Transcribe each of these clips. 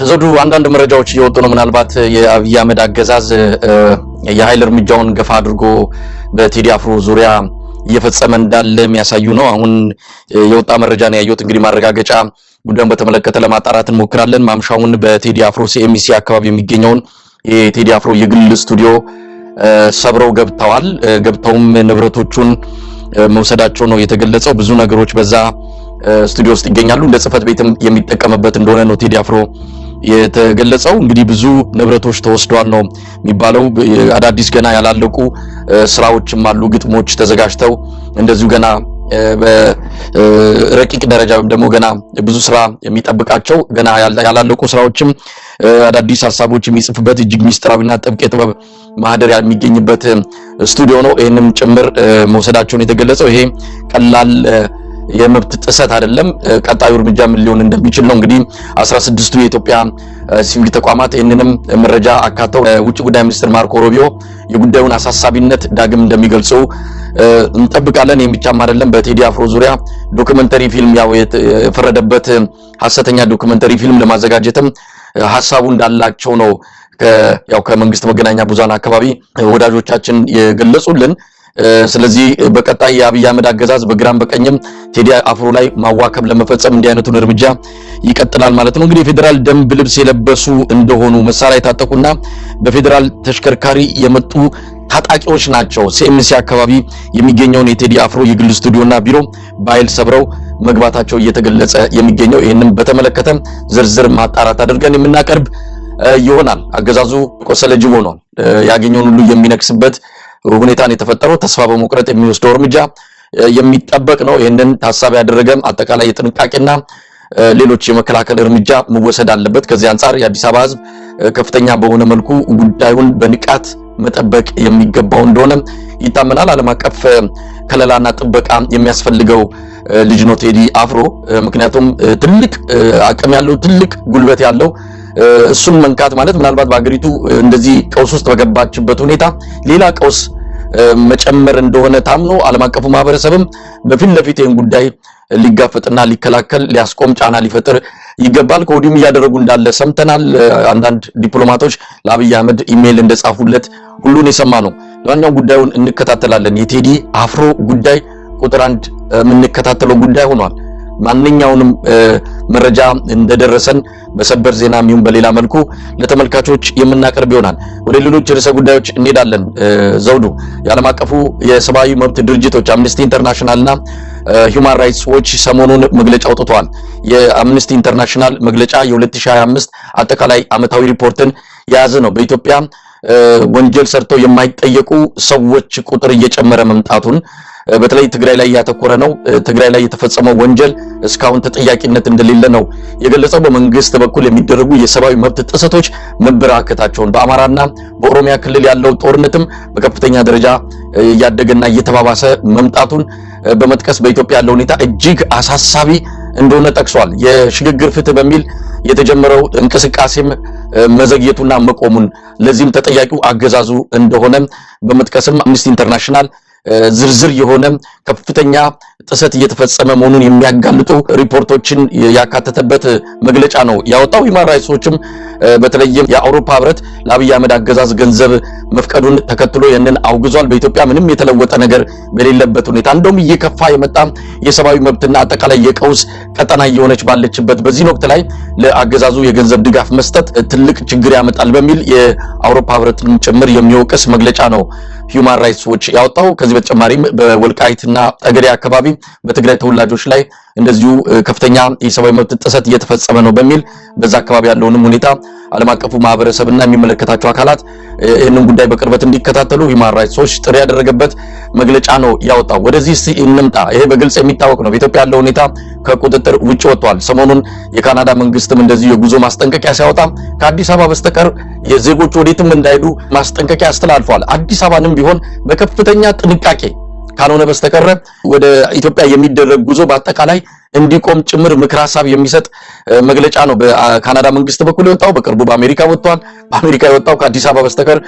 ዘውዱ አንዳንድ መረጃዎች እየወጡ ነው። ምናልባት የአብይ አህመድ አገዛዝ የኃይል እርምጃውን ገፋ አድርጎ በቴዲ አፍሮ ዙሪያ እየፈጸመ እንዳለ የሚያሳዩ ነው። አሁን የወጣ መረጃ ነው ያየሁት። እንግዲህ ማረጋገጫ ጉዳዩን በተመለከተ ለማጣራት እንሞክራለን። ማምሻውን በቴዲ አፍሮ ሲኤምሲ አካባቢ የሚገኘውን የቴዲ አፍሮ የግል ስቱዲዮ ሰብረው ገብተዋል። ገብተውም ንብረቶቹን መውሰዳቸው ነው የተገለጸው። ብዙ ነገሮች በዛ ስቱዲዮ ውስጥ ይገኛሉ። እንደ ጽህፈት ቤትም የሚጠቀምበት እንደሆነ ነው ቴዲ አፍሮ የተገለጸው። እንግዲህ ብዙ ንብረቶች ተወስደዋል ነው የሚባለው። አዳዲስ ገና ያላለቁ ስራዎችም አሉ። ግጥሞች ተዘጋጅተው እንደዚሁ ገና በረቂቅ ደረጃ ወይም ደግሞ ገና ብዙ ስራ የሚጠብቃቸው ገና ያላለቁ ስራዎችም አዳዲስ ሐሳቦች የሚጽፍበት እጅግ ሚስጥራዊና ጥብቅ የጥበብ ማህደር የሚገኝበት ስቱዲዮ ነው። ይሄንም ጭምር መውሰዳቸውን የተገለጸው ይሄ ቀላል የመብት ጥሰት አይደለም። ቀጣዩ እርምጃ ምን ሊሆን እንደሚችል ነው እንግዲህ 16ቱ የኢትዮጵያ ሲቪል ተቋማት ይህንንም መረጃ አካተው ውጭ ጉዳይ ሚኒስትር ማርኮ ሮቢዮ የጉዳዩን አሳሳቢነት ዳግም እንደሚገልጹ እንጠብቃለን። ይህም ብቻም አይደለም። በቴዲ አፍሮ ዙሪያ ዶክመንተሪ ፊልም ያው የፈረደበት ሐሰተኛ ዶክመንተሪ ፊልም ለማዘጋጀትም ሐሳቡ እንዳላቸው ነው ያው ከመንግስት መገናኛ ብዙሃን አካባቢ ወዳጆቻችን የገለጹልን። ስለዚህ በቀጣይ የአብይ አህመድ አገዛዝ በግራም በቀኝም ቴዲ አፍሮ ላይ ማዋከብ ለመፈጸም እንዲህ አይነቱን እርምጃ ይቀጥላል ማለት ነው። እንግዲህ የፌደራል ደንብ ልብስ የለበሱ እንደሆኑ መሳሪያ የታጠቁና በፌደራል ተሽከርካሪ የመጡ ታጣቂዎች ናቸው ሲኤምሲ አካባቢ የሚገኘውን የቴዲ አፍሮ የግል ስቱዲዮና ቢሮ በኃይል ሰብረው መግባታቸው እየተገለጸ የሚገኘው። ይህንን በተመለከተ ዝርዝር ማጣራት አድርገን የምናቀርብ ይሆናል። አገዛዙ ቆሰለ ጅብ ሆኗል። ያገኘውን ሁሉ የሚነክስበት ሁኔታን የተፈጠረው ተስፋ በመቁረጥ የሚወስደው እርምጃ የሚጠበቅ ነው። ይሄንን ታሳቢ ያደረገም አጠቃላይ የጥንቃቄና ሌሎች የመከላከል እርምጃ መወሰድ አለበት። ከዚህ አንፃር የአዲስ አበባ ሕዝብ ከፍተኛ በሆነ መልኩ ጉዳዩን በንቃት መጠበቅ የሚገባው እንደሆነ ይታመናል። ዓለም አቀፍ ከለላና ጥበቃ የሚያስፈልገው ልጅ ነው ቴዲ አፍሮ። ምክንያቱም ትልቅ አቅም ያለው ትልቅ ጉልበት ያለው እሱን መንካት ማለት ምናልባት በአገሪቱ እንደዚህ ቀውስ ውስጥ በገባችበት ሁኔታ ሌላ ቀውስ መጨመር እንደሆነ ታምኖ ዓለም አቀፉ ማህበረሰብም በፊት ለፊት ይህን ጉዳይ ሊጋፈጥና ሊከላከል ሊያስቆም ጫና ሊፈጥር ይገባል። ከወዲሁም እያደረጉ እንዳለ ሰምተናል። አንዳንድ ዲፕሎማቶች ለአብይ አህመድ ኢሜይል እንደጻፉለት ሁሉን የሰማ ነው። ለማንኛውም ጉዳዩን እንከታተላለን። የቴዲ አፍሮ ጉዳይ ቁጥር 1 የምንከታተለው ጉዳይ ሆኗል። ማንኛውንም መረጃ እንደደረሰን በሰበር ዜና የሚሆን በሌላ መልኩ ለተመልካቾች የምናቀርብ ይሆናል። ወደ ሌሎች ርዕሰ ጉዳዮች እንሄዳለን። ዘውዱ የዓለም አቀፉ የሰብአዊ መብት ድርጅቶች አምነስቲ ኢንተርናሽናልና ሂውማን ራይትስ ዎች ሰሞኑን መግለጫ አውጥተዋል። የአምነስቲ ኢንተርናሽናል መግለጫ የ2025 አጠቃላይ ዓመታዊ ሪፖርትን የያዘ ነው። በኢትዮጵያ ወንጀል ሰርተው የማይጠየቁ ሰዎች ቁጥር እየጨመረ መምጣቱን በተለይ ትግራይ ላይ ያተኮረ ነው። ትግራይ ላይ የተፈጸመው ወንጀል እስካሁን ተጠያቂነት እንደሌለ ነው የገለጸው። በመንግስት በኩል የሚደረጉ የሰብአዊ መብት ጥሰቶች መበራከታቸውን፣ በአማራና በኦሮሚያ ክልል ያለው ጦርነትም በከፍተኛ ደረጃ እያደገና እየተባባሰ መምጣቱን በመጥቀስ በኢትዮጵያ ያለው ሁኔታ እጅግ አሳሳቢ እንደሆነ ጠቅሷል። የሽግግር ፍትህ በሚል የተጀመረው እንቅስቃሴም መዘግየቱና መቆሙን ለዚህም ተጠያቂው አገዛዙ እንደሆነ በመጥቀስም አምነስቲ ኢንተርናሽናል ዝርዝር የሆነ ከፍተኛ ጥሰት እየተፈጸመ መሆኑን የሚያጋልጡ ሪፖርቶችን ያካተተበት መግለጫ ነው ያወጣው። ሂውማን ራይትስ ዎችም በተለይም የአውሮፓ ህብረት ለአብይ አህመድ አገዛዝ ገንዘብ መፍቀዱን ተከትሎ ይህንን አውግዟል። በኢትዮጵያ ምንም የተለወጠ ነገር በሌለበት ሁኔታ እንደውም እየከፋ የመጣ የሰብአዊ መብትና አጠቃላይ የቀውስ ቀጠና እየሆነች ባለችበት በዚህ ወቅት ላይ ለአገዛዙ የገንዘብ ድጋፍ መስጠት ትልቅ ችግር ያመጣል በሚል የአውሮፓ ህብረትን ጭምር የሚወቅስ መግለጫ ነው ሂውማን ራይትስ ዎች ያወጣው። ከዚህ በተጨማሪም በወልቃይትና ጠገዴ አካባቢ በትግራይ ተወላጆች ላይ እንደዚሁ ከፍተኛ የሰብአዊ መብት ጥሰት እየተፈጸመ ነው በሚል በዛ አካባቢ ያለውንም ሁኔታ ዓለም አቀፉ ማህበረሰብና የሚመለከታቸው አካላት ይህንን ጉዳይ በቅርበት እንዲከታተሉ ሂውማን ራይትስ ዎች ጥሪ ያደረገበት መግለጫ ነው ያወጣው። ወደዚህ እስቲ እንምጣ። ይሄ በግልጽ የሚታወቅ ነው። በኢትዮጵያ ያለው ሁኔታ ከቁጥጥር ውጭ ወጥቷል። ሰሞኑን የካናዳ መንግስትም እንደዚሁ የጉዞ ማስጠንቀቂያ ሲያወጣ ከአዲስ አበባ በስተቀር የዜጎች ወዴትም እንዳይሄዱ ማስጠንቀቂያ አስተላልፏል። አዲስ አበባንም ቢሆን በከፍተኛ ጥንቃቄ ካልሆነ በስተቀር ወደ ኢትዮጵያ የሚደረግ ጉዞ በአጠቃላይ እንዲቆም ጭምር ምክር ሐሳብ የሚሰጥ መግለጫ ነው በካናዳ መንግስት በኩል የወጣው። በቅርቡ በአሜሪካ ወጥቷል። በአሜሪካ የወጣው ከአዲስ አበባ በስተቀር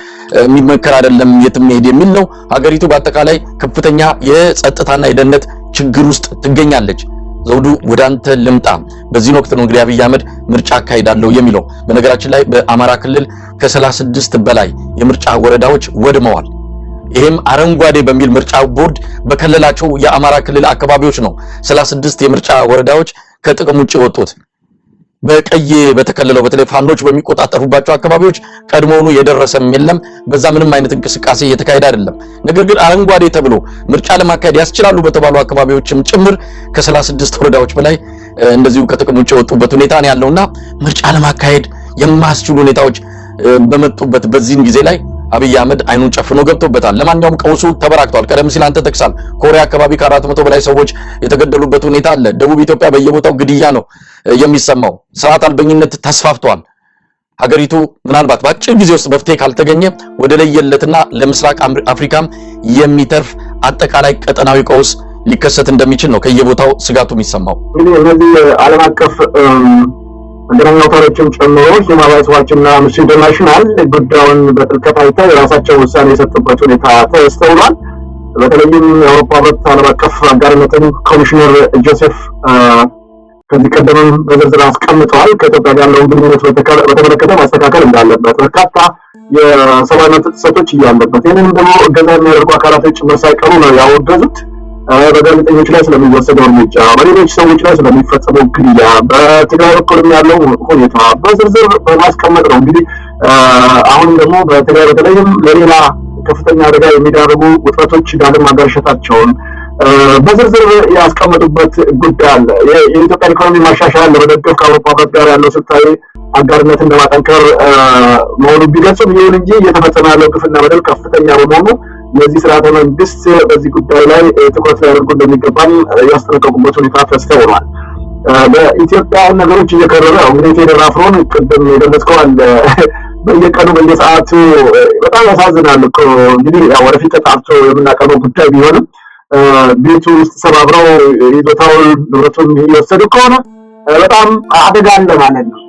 የሚመከር አይደለም የትም መሄድ የሚል ነው። ሀገሪቱ በአጠቃላይ ከፍተኛ የጸጥታና የደህንነት ችግር ውስጥ ትገኛለች። ዘውዱ ወደ አንተ ልምጣ። በዚህ ወቅት ነው እንግዲህ አብይ አህመድ ምርጫ አካሂዳለሁ የሚለው። በነገራችን ላይ በአማራ ክልል ከ36 በላይ የምርጫ ወረዳዎች ወድመዋል። ይሄም አረንጓዴ በሚል ምርጫ ቦርድ በከለላቸው የአማራ ክልል አካባቢዎች ነው 36 የምርጫ ወረዳዎች ከጥቅም ውጭ ወጡት። በቀይ በተከለለው በተለይ ፋኖች በሚቆጣጠሩባቸው አካባቢዎች ቀድሞውኑ የደረሰም የለም። በዛ ምንም አይነት እንቅስቃሴ እየተካሄደ አይደለም። ነገር ግን አረንጓዴ ተብሎ ምርጫ ለማካሄድ ያስችላሉ በተባሉ አካባቢዎችም ጭምር ከ36 ወረዳዎች በላይ እንደዚሁ ከጥቅም ውጭ የወጡበት ሁኔታ ነው ያለውና ምርጫ ለማካሄድ የማያስችሉ ሁኔታዎች በመጡበት በዚህን ጊዜ ላይ አብይ አህመድ አይኑን ጨፍኖ ገብቶበታል። ለማንኛውም ቀውሱ ተበራክቷል። ቀደም ሲል አንተ ተክሳል ኮሪያ አካባቢ ከ400 በላይ ሰዎች የተገደሉበት ሁኔታ አለ። ደቡብ ኢትዮጵያ በየቦታው ግድያ ነው የሚሰማው። ስርዓት አልበኝነት ተስፋፍቷል። ሀገሪቱ ምናልባት በአጭር ጊዜ ውስጥ መፍትሄ ካልተገኘ ወደ ለየለትና ለምስራቅ አፍሪካም የሚተርፍ አጠቃላይ ቀጠናዊ ቀውስ ሊከሰት እንደሚችል ነው ከየቦታው ስጋቱ የሚሰማው። እነዚህ ዓለም አቀፍ እንደኛ አውታሮችም ጨምሮ ሂውማን ራይትስ ዋችና አምነስቲ ኢንተርናሽናል ጉዳዩን በጥልቀት አይተው የራሳቸው ውሳኔ የሰጡበት ሁኔታ ተስተውሏል። በተለይም የአውሮፓ ህብረት ዓለም አቀፍ አጋርነትን ኮሚሽነር ጆሴፍ ከዚህ ቀደምም በዝርዝር አስቀምጠዋል። ከኢትዮጵያ ጋር ያለውን ግንኙነት በተመለከተ ማስተካከል እንዳለበት፣ በርካታ የሰብአዊ መብት ጥሰቶች እያለበት፣ ይህንንም ደግሞ እገዛ የሚያደርጉ አካላቶች ጭምር ሳይቀሩ ነው ያወገዙት። በጋዜጠኞች ላይ ስለሚወሰደው እርምጃ፣ በሌሎች ሰዎች ላይ ስለሚፈጸመው ግድያ፣ በትግራይ በኩልም ያለው ሁኔታ በዝርዝር በማስቀመጥ ነው እንግዲህ አሁንም ደግሞ በትግራይ በተለይም ለሌላ ከፍተኛ አደጋ የሚዳርጉ ውጥረቶች ዳግም ማገርሸታቸውን በዝርዝር ያስቀመጡበት ጉዳይ አለ። የኢትዮጵያ ኢኮኖሚ ማሻሻያን ለመደገፍ ከአውሮፓ ህብረት ጋር ያለው ስልታዊ አጋርነትን ለማጠንከር መሆኑ ቢገልጽም ይሁን እንጂ እየተፈጸመ ያለው ግፍና በደል ከፍተኛ በመሆኑ የዚህ ስርዓተ መንግስት በዚህ ጉዳይ ላይ ትኩረት ሊያደርጉ እንደሚገባም ያስጠነቀቁበት ሁኔታ ተስተውሏል። በኢትዮጵያ ነገሮች እየከረረ እንግዲህ ቴሌር አፍሮን ቅድም የገለጽከው አለ በየቀኑ በየሰዓቱ በጣም ያሳዝናል እኮ እንግዲህ ያው ወደፊት ተጣርቶ የምናቀርበው ጉዳይ ቢሆንም ቤቱ ውስጥ ሰባብረው ይዞታውን ንብረቱን እየወሰዱ ከሆነ በጣም አደጋ አለ ማለት ነው።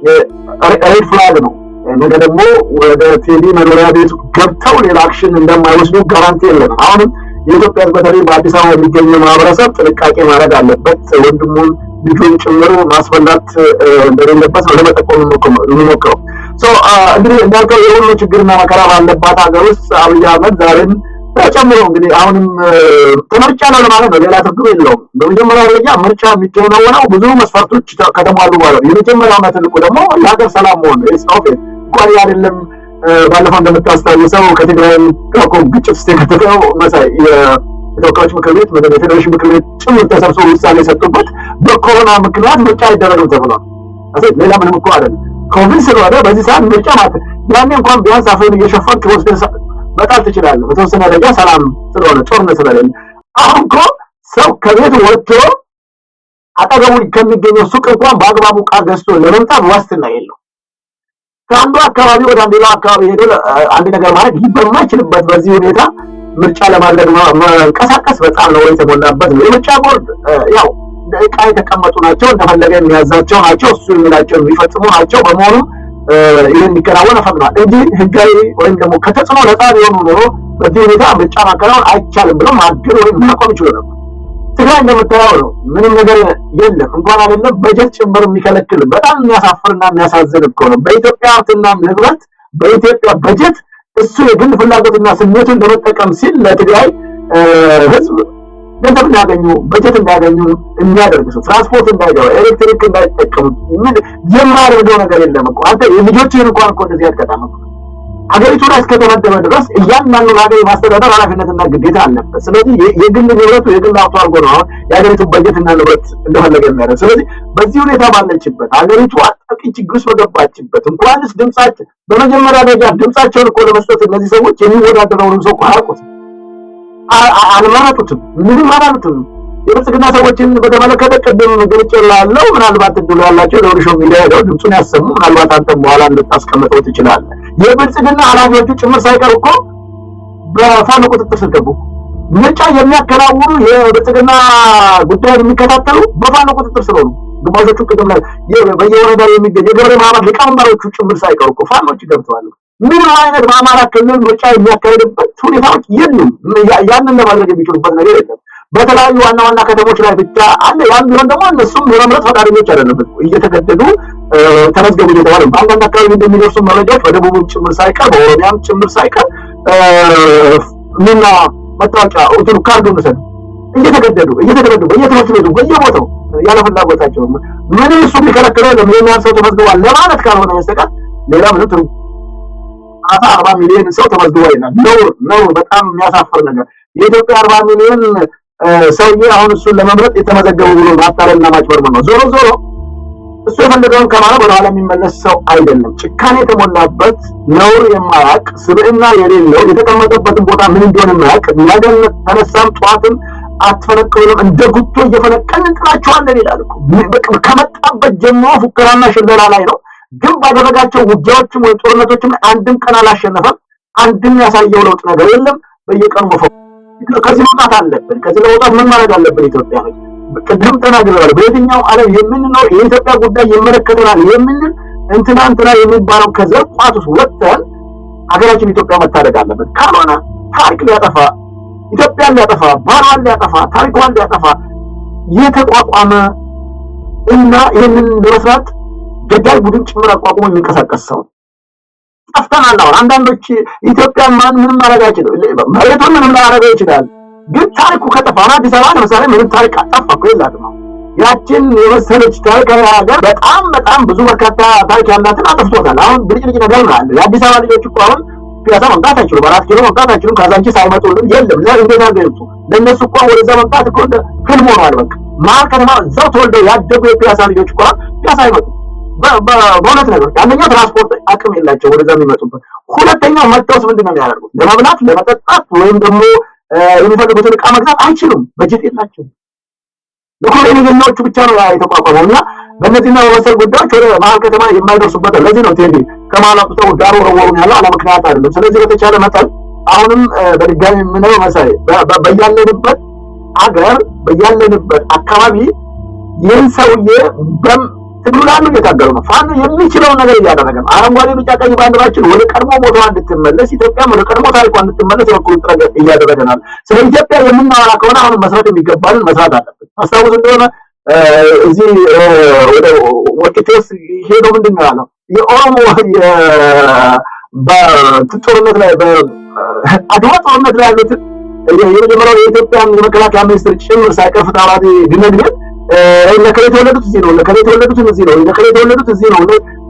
ሬድ ፍላግ ነው። ነገ ደግሞ ወደ ቴዲ መኖሪያ ቤት ገብተው ሌላ አክሽን እንደማይወስዱ ጋራንቲ የለም። አሁንም የኢትዮጵያ በተለይ በአዲስ አበባ የሚገኘው ማህበረሰብ ጥንቃቄ ማድረግ አለበት። ወንድሙን ልጁን ጭምር ማስበላት እንደሌለበት ነው ለመጠቆም የሚሞክረው። እንግዲህ እንዳልከው የሁሉ ችግርና መከራ ባለባት ሀገር ውስጥ አብይ አህመድ ዛሬም ተጨምሮ እንግዲህ አሁንም ምርጫ ነው ለማለት ነው፣ ሌላ ትርጉም የለውም። በመጀመሪያ ደረጃ ምርጫ የሚከናወነው ብዙ መስፈርቶች ከተሟሉ በኋላ የመጀመሪያው ትልቁ ደግሞ የሀገር ሰላም መሆን ነው። እንኳን አይደለም ባለፈው እንደምታስታውሰው ከትግራይ ጋር ግጭት ውስጥ የከተተው መሳይ የተወካዮች ምክር ቤት የፌዴሬሽን ምክር ቤት ጭምር ተሰብስቦ ውሳኔ የሰጡበት በኮሮና ምክንያት ምርጫ አይደረግም ተብሏል። ሌላ ምንም እኮ አይደለም። ኮቪድ ስለሆነ በዚህ ሰዓት ምርጫ ማለት ያኔ እንኳን ቢያንስ አፍህን እየሸፈንክ ወስደህ መጣል ትችላለህ፣ በተወሰነ ደረጃ ሰላም ስለሆነ ጦርነት ስለሌለ። አሁን እኮ ሰው ከቤት ወጥቶ አጠገቡ ከሚገኘው ሱቅ እንኳን በአግባቡ ዕቃ ገዝቶ ለመምጣት ዋስትና የለው። ከአንዱ አካባቢ ወደ ሌላ አካባቢ ሄዶ አንድ ነገር ማለት በማይችልበት በዚህ ሁኔታ ምርጫ ለማድረግ መንቀሳቀስ በጣም ነው የተሞላበት ነው። የምርጫ ቦርድ ያው ዕቃ የተቀመጡ ናቸው፣ እንደፈለገ የሚያዛቸው ናቸው፣ እሱ የሚላቸው የሚፈጽሙ ናቸው። በመሆኑ ይሄን እንዲከናወን ፈቅዷል እንጂ ህጋዊ ወይም ደግሞ ከተጽዕኖ ነፃ ቢሆኑ ኖሮ በዚህ ሁኔታ ምርጫ ማከናወን አይቻልም ብሎ ማገድ ወይም ማቆም ይችላል ነበር። ትግራይ እንደምታየው ነው፣ ምንም ነገር የለም። እንኳን አይደለም በጀት ጭምር የሚከለክል በጣም የሚያሳፍርና የሚያሳዝን እኮ ነው። በኢትዮጵያ ሀብትና ንብረት በኢትዮጵያ በጀት እሱ የግል ፍላጎትና ስሜቱን ለመጠቀም ሲል ለትግራይ ህዝብ ገንዘብ እንዳያገኙ በጀት እንዳያገኙ የሚያደርግ ሰው ትራንስፖርት እንዳይገባ ኤሌክትሪክ እንዳይጠቀሙ ምን የማያደርገው ነገር የለም እኮ። አንተ የልጆችህን እንኳን እኮ እንደዚህ ያልቀጣም እኮ ሀገሪቱ ላይ እስከተመደበ ድረስ እያንዳንዱን ሀገር የማስተዳደር ኃላፊነትና ግዴታ አለበት። ስለዚህ የግል ንብረቱ የግል ሀብቱ አድርጎ ነው አሁን የሀገሪቱ በጀትና ንብረት እንደፈለገ የሚያደርግ። ስለዚህ በዚህ ሁኔታ ባለችበት ሀገሪቱ አጣብቂኝ ችግር ውስጥ በገባችበት እንኳንስ ድምጻቸው በመጀመሪያ ደረጃ ድምጻቸውን እኮ ለመስጠት እነዚህ ሰዎች የሚወዳደረውን ሰው እኮ አያውቁትም፣ አልመረጡትም፣ ምንም አላሉትም። የብልጽግና ሰዎችን በተመለከተ ቅድም ገልጬልሃለሁ። ምናልባት እድሉ ያላቸው ለወርሾ ሚዲያ ሄደው ድምፁን ያሰሙ፣ ምናልባት አንተም በኋላ እንድታስቀምጠው ትችላለህ። የብልጽግና ኃላፊዎቹ ጭምር ሳይቀር እኮ በፋኖ ቁጥጥር ስር ገቡ። ምርጫ የሚያከናውኑ የብልጽግና ጉዳይ የሚከታተሉ በፋኖ ቁጥጥር ስር ሆኑ። ግማሾቹ ቅድም ላይ በየወረዳው የሚገኙ የገበሬ ማህበር ሊቀመንበሮቹ ጭምር ሳይቀሩ እኮ ፋኖች ገብተዋል። ምንም አይነት በአማራ ክልል ምርጫ የሚያካሄድበት ሁኔታዎች የሉም። ያንን ለማድረግ የሚችሉበት ነገር የለም። በተለያዩ ዋና ከተሞች ላይ ብቻ አለ። ያም ቢሆን ደግሞ እነሱም ለመምረጥ ፈቃደኞች አይደለም፣ እየተገደዱ ተመዝገቡ እየተባለ በአንዳንድ አካባቢ እንደሚደርሱ መረጃዎች በደቡብም ጭምር ሳይቀር በኦሮሚያም ጭምር ሳይቀር ምና መታወቂያ እንትኑ ካርዱ መሰለ እየተገደዱ በየትምህርት ቤቱ በየቦታው ያለ ፍላጎታቸው ምንም እሱ ሊከለክለው ለሚሊዮን ሰው ተመዝግቧል ለማለት ካልሆነ በስተቀር ሌላ ምንም ትርጉም 40 ሚሊዮን ሰው ተመዝግቧል ይላል። ነው በጣም የሚያሳፍር ነገር። የኢትዮጵያ 40 ሚሊዮን ሰውዬ አሁን እሱን ለመምረጥ የተመዘገቡ ብሎ ማታለልና ማጭበርበር ነው። ዞሮ እሱ የፈለገውን ከማለት ወደ ኋላ የሚመለስ ሰው አይደለም። ጭካኔ የተሞላበት ነውር የማያውቅ ስብዕና የሌለው የተቀመጠበትን ቦታ ምን እንደሆነ የማያውቅ ነገን ተነሳም ጠዋትም አትፈነቅሉም እንደ ጉቶ እየፈነቀልን እንጥላቸዋለን ይላል እኮ። ከመጣበት ጀምሮ ፉከራና ሽለላ ላይ ነው። ግን ባደረጋቸው ውጊያዎችም ወይ ጦርነቶችም አንድም ቀን አላሸነፈም። አንድም ያሳየው ለውጥ ነገር የለም። በየቀኑ መፈው ከዚህ መውጣት አለብን። ከዚህ ለመውጣት ምን ማድረግ አለብን? ኢትዮጵያኖች ቅድም ተናግረናል። በየትኛው ዓለም የምንኖር የኢትዮጵያ ጉዳይ ይመለከተናል የምንል እንትና የሚባለው ከዘር ቋት ውስጥ ወጥተን ሀገራችን ኢትዮጵያ መታደግ አለበት። ካልሆነ ታሪክ ሊያጠፋ ኢትዮጵያን ሊያጠፋ ባህሏን ሊያጠፋ ታሪኳን ሊያጠፋ የተቋቋመ እና ይህንን ለመስራት ገዳይ ቡድን ጭምር አቋቁሞ የሚንቀሳቀስ ሰው ጠፍተናል። አሁን አንዳንዶች ኢትዮጵያ ምንም ማድረግ አይችልም፣ መሬቱን ምንም ላያደርገው ይችላል። ግን ታሪኩ ከጠፋ አዲስ አበባ ለምሳሌ ምንም ታሪክ ጠፋ እኮ የላትም። ያችን የመሰለች ታሪካዊ ሀገር በጣም ብዙ በርካታ ታሪክ ያላትን አጥፍቶታል። አሁን ብልጭልጭ ነገር ነው አለ። የአዲስ አበባ ልጆች እኮ አሁን ፒያሳ መምጣት አይችሉም፣ 4 ኪሎ መምጣት አይችሉም፣ ካዛንቺስ አይመጡልን የለም። እንዴት አገኙት? ለእነሱ እኮ ወደዛ መምጣት እኮ ህልም ሆኗል። በቃ መሀል ከተማ እዛው ተወልደው ያደጉ የፒያሳ ልጆች እኮ ፒያሳ አይመጡም። በእውነት ነገር አንደኛው ትራንስፖርት አቅም የላቸው ወደዛ የሚመጡበት፣ ሁለተኛው መጥተውስ ምንድነው የሚያደርጉት? ለመብላት ለመጠጣት ወይም ደግሞ የሚፈልጉትን ዕቃ መግዛት አይችሉም። በጀት የላቸው። ለኮሎኒያሎቹ ብቻ ነው የተቋቋመው እና በእነዚህና በመሰል ጉዳዮች ወደ መሀል ከተማ የማይደርሱበት። ለዚህ ነው ቴዲ ከመሀል አውጥተው ዳር ወረወሩን ያለው አለ ምክንያት አይደለም። ስለዚህ በተቻለ መጠን አሁንም በድጋሚ የምንለው መሳይ በያለንበት አገር በያለንበት አካባቢ ይህን ሰውዬ ትግሉ ላይ እየታገሉ ነው። ፋኖ የሚችለውን ነገር እያደረገ ነው። አረንጓዴ ቢጫ ቀይ ባንዲራችን ወደ ቀድሞ ቦታዋ እንድትመለስ ኢትዮጵያም ወደ ቀድሞ ታሪኳ እንድትመለስ የበኩሉን ጥረት እያደረገናል። ስለ ኢትዮጵያ የምናወራ ከሆነ አሁን መስራት የሚገባንን መስራት አለብን። አስታውስ እንደሆነ እዚህ ወደ ወርቂቴስ ሄዶ ምንድን ነው ያለው? የኦሮሞ በጦርነት ላይ በአድዋ ጦርነት ላይ ያሉትን የመጀመሪያው የኢትዮጵያን የመከላከያ ሚኒስትር ጭምር ሳይቀር ፍትሐብሔር ድነግነት ለከሌ የተወለዱት እዚህ ነው፣ ለከሌ የተወለዱት እዚህ ነው፣ ለከሌ የተወለዱት እዚህ ነው፣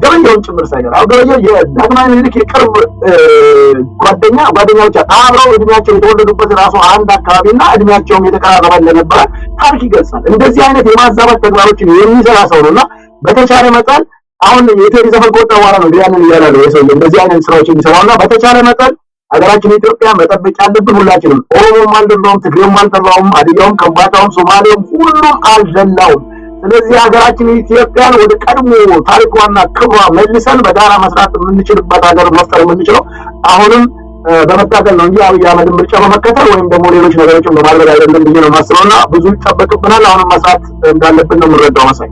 ገበያውን ጭምር ሳይቀር አሁን ገበያው የዳግማዊ ምኒልክ የቅርብ ጓደኛዎች አብረው እድሜያቸው የተወለዱበት ራሱ አንድ አካባቢና እድሜያቸውም የተቀራረበ እንደነበረ ታሪክ ይገልጻል። እንደዚህ አይነት የማዛባት ተግባሮችን የሚሰራ ሰው ነውና በተቻለ መጠን አሁን የቴዲ ዘፈን ከወጣ በኋላ ነው ያንን እያለ ነው የሰው እንደዚህ አይነት ስራዎች የሚሰራውና በተቻለ መጠን ሀገራችን ኢትዮጵያ መጠበቅ ያለብን ሁላችንም። ኦሮሞም አልደላውም፣ ትግሬውም አልጠራውም፣ ሀዲያውም፣ ከምባታውም፣ ሶማሌውም ሁሉም አልደላውም። ስለዚህ ሀገራችን ኢትዮጵያን ወደ ቀድሞ ታሪኳና ክብሯ መልሰን በጋራ መስራት የምንችልበት ሀገር መፍጠር የምንችለው አሁንም በመታገል ነው እንጂ አብይ አህመድን ምርጫ በመከተል ወይም ደግሞ ሌሎች ነገሮችን በማድረግ አይደለም ብዬ ነው የማስበውና ብዙ ይጠበቅብናል። አሁንም መስራት እንዳለብን ነው የምንረዳው መሳይ።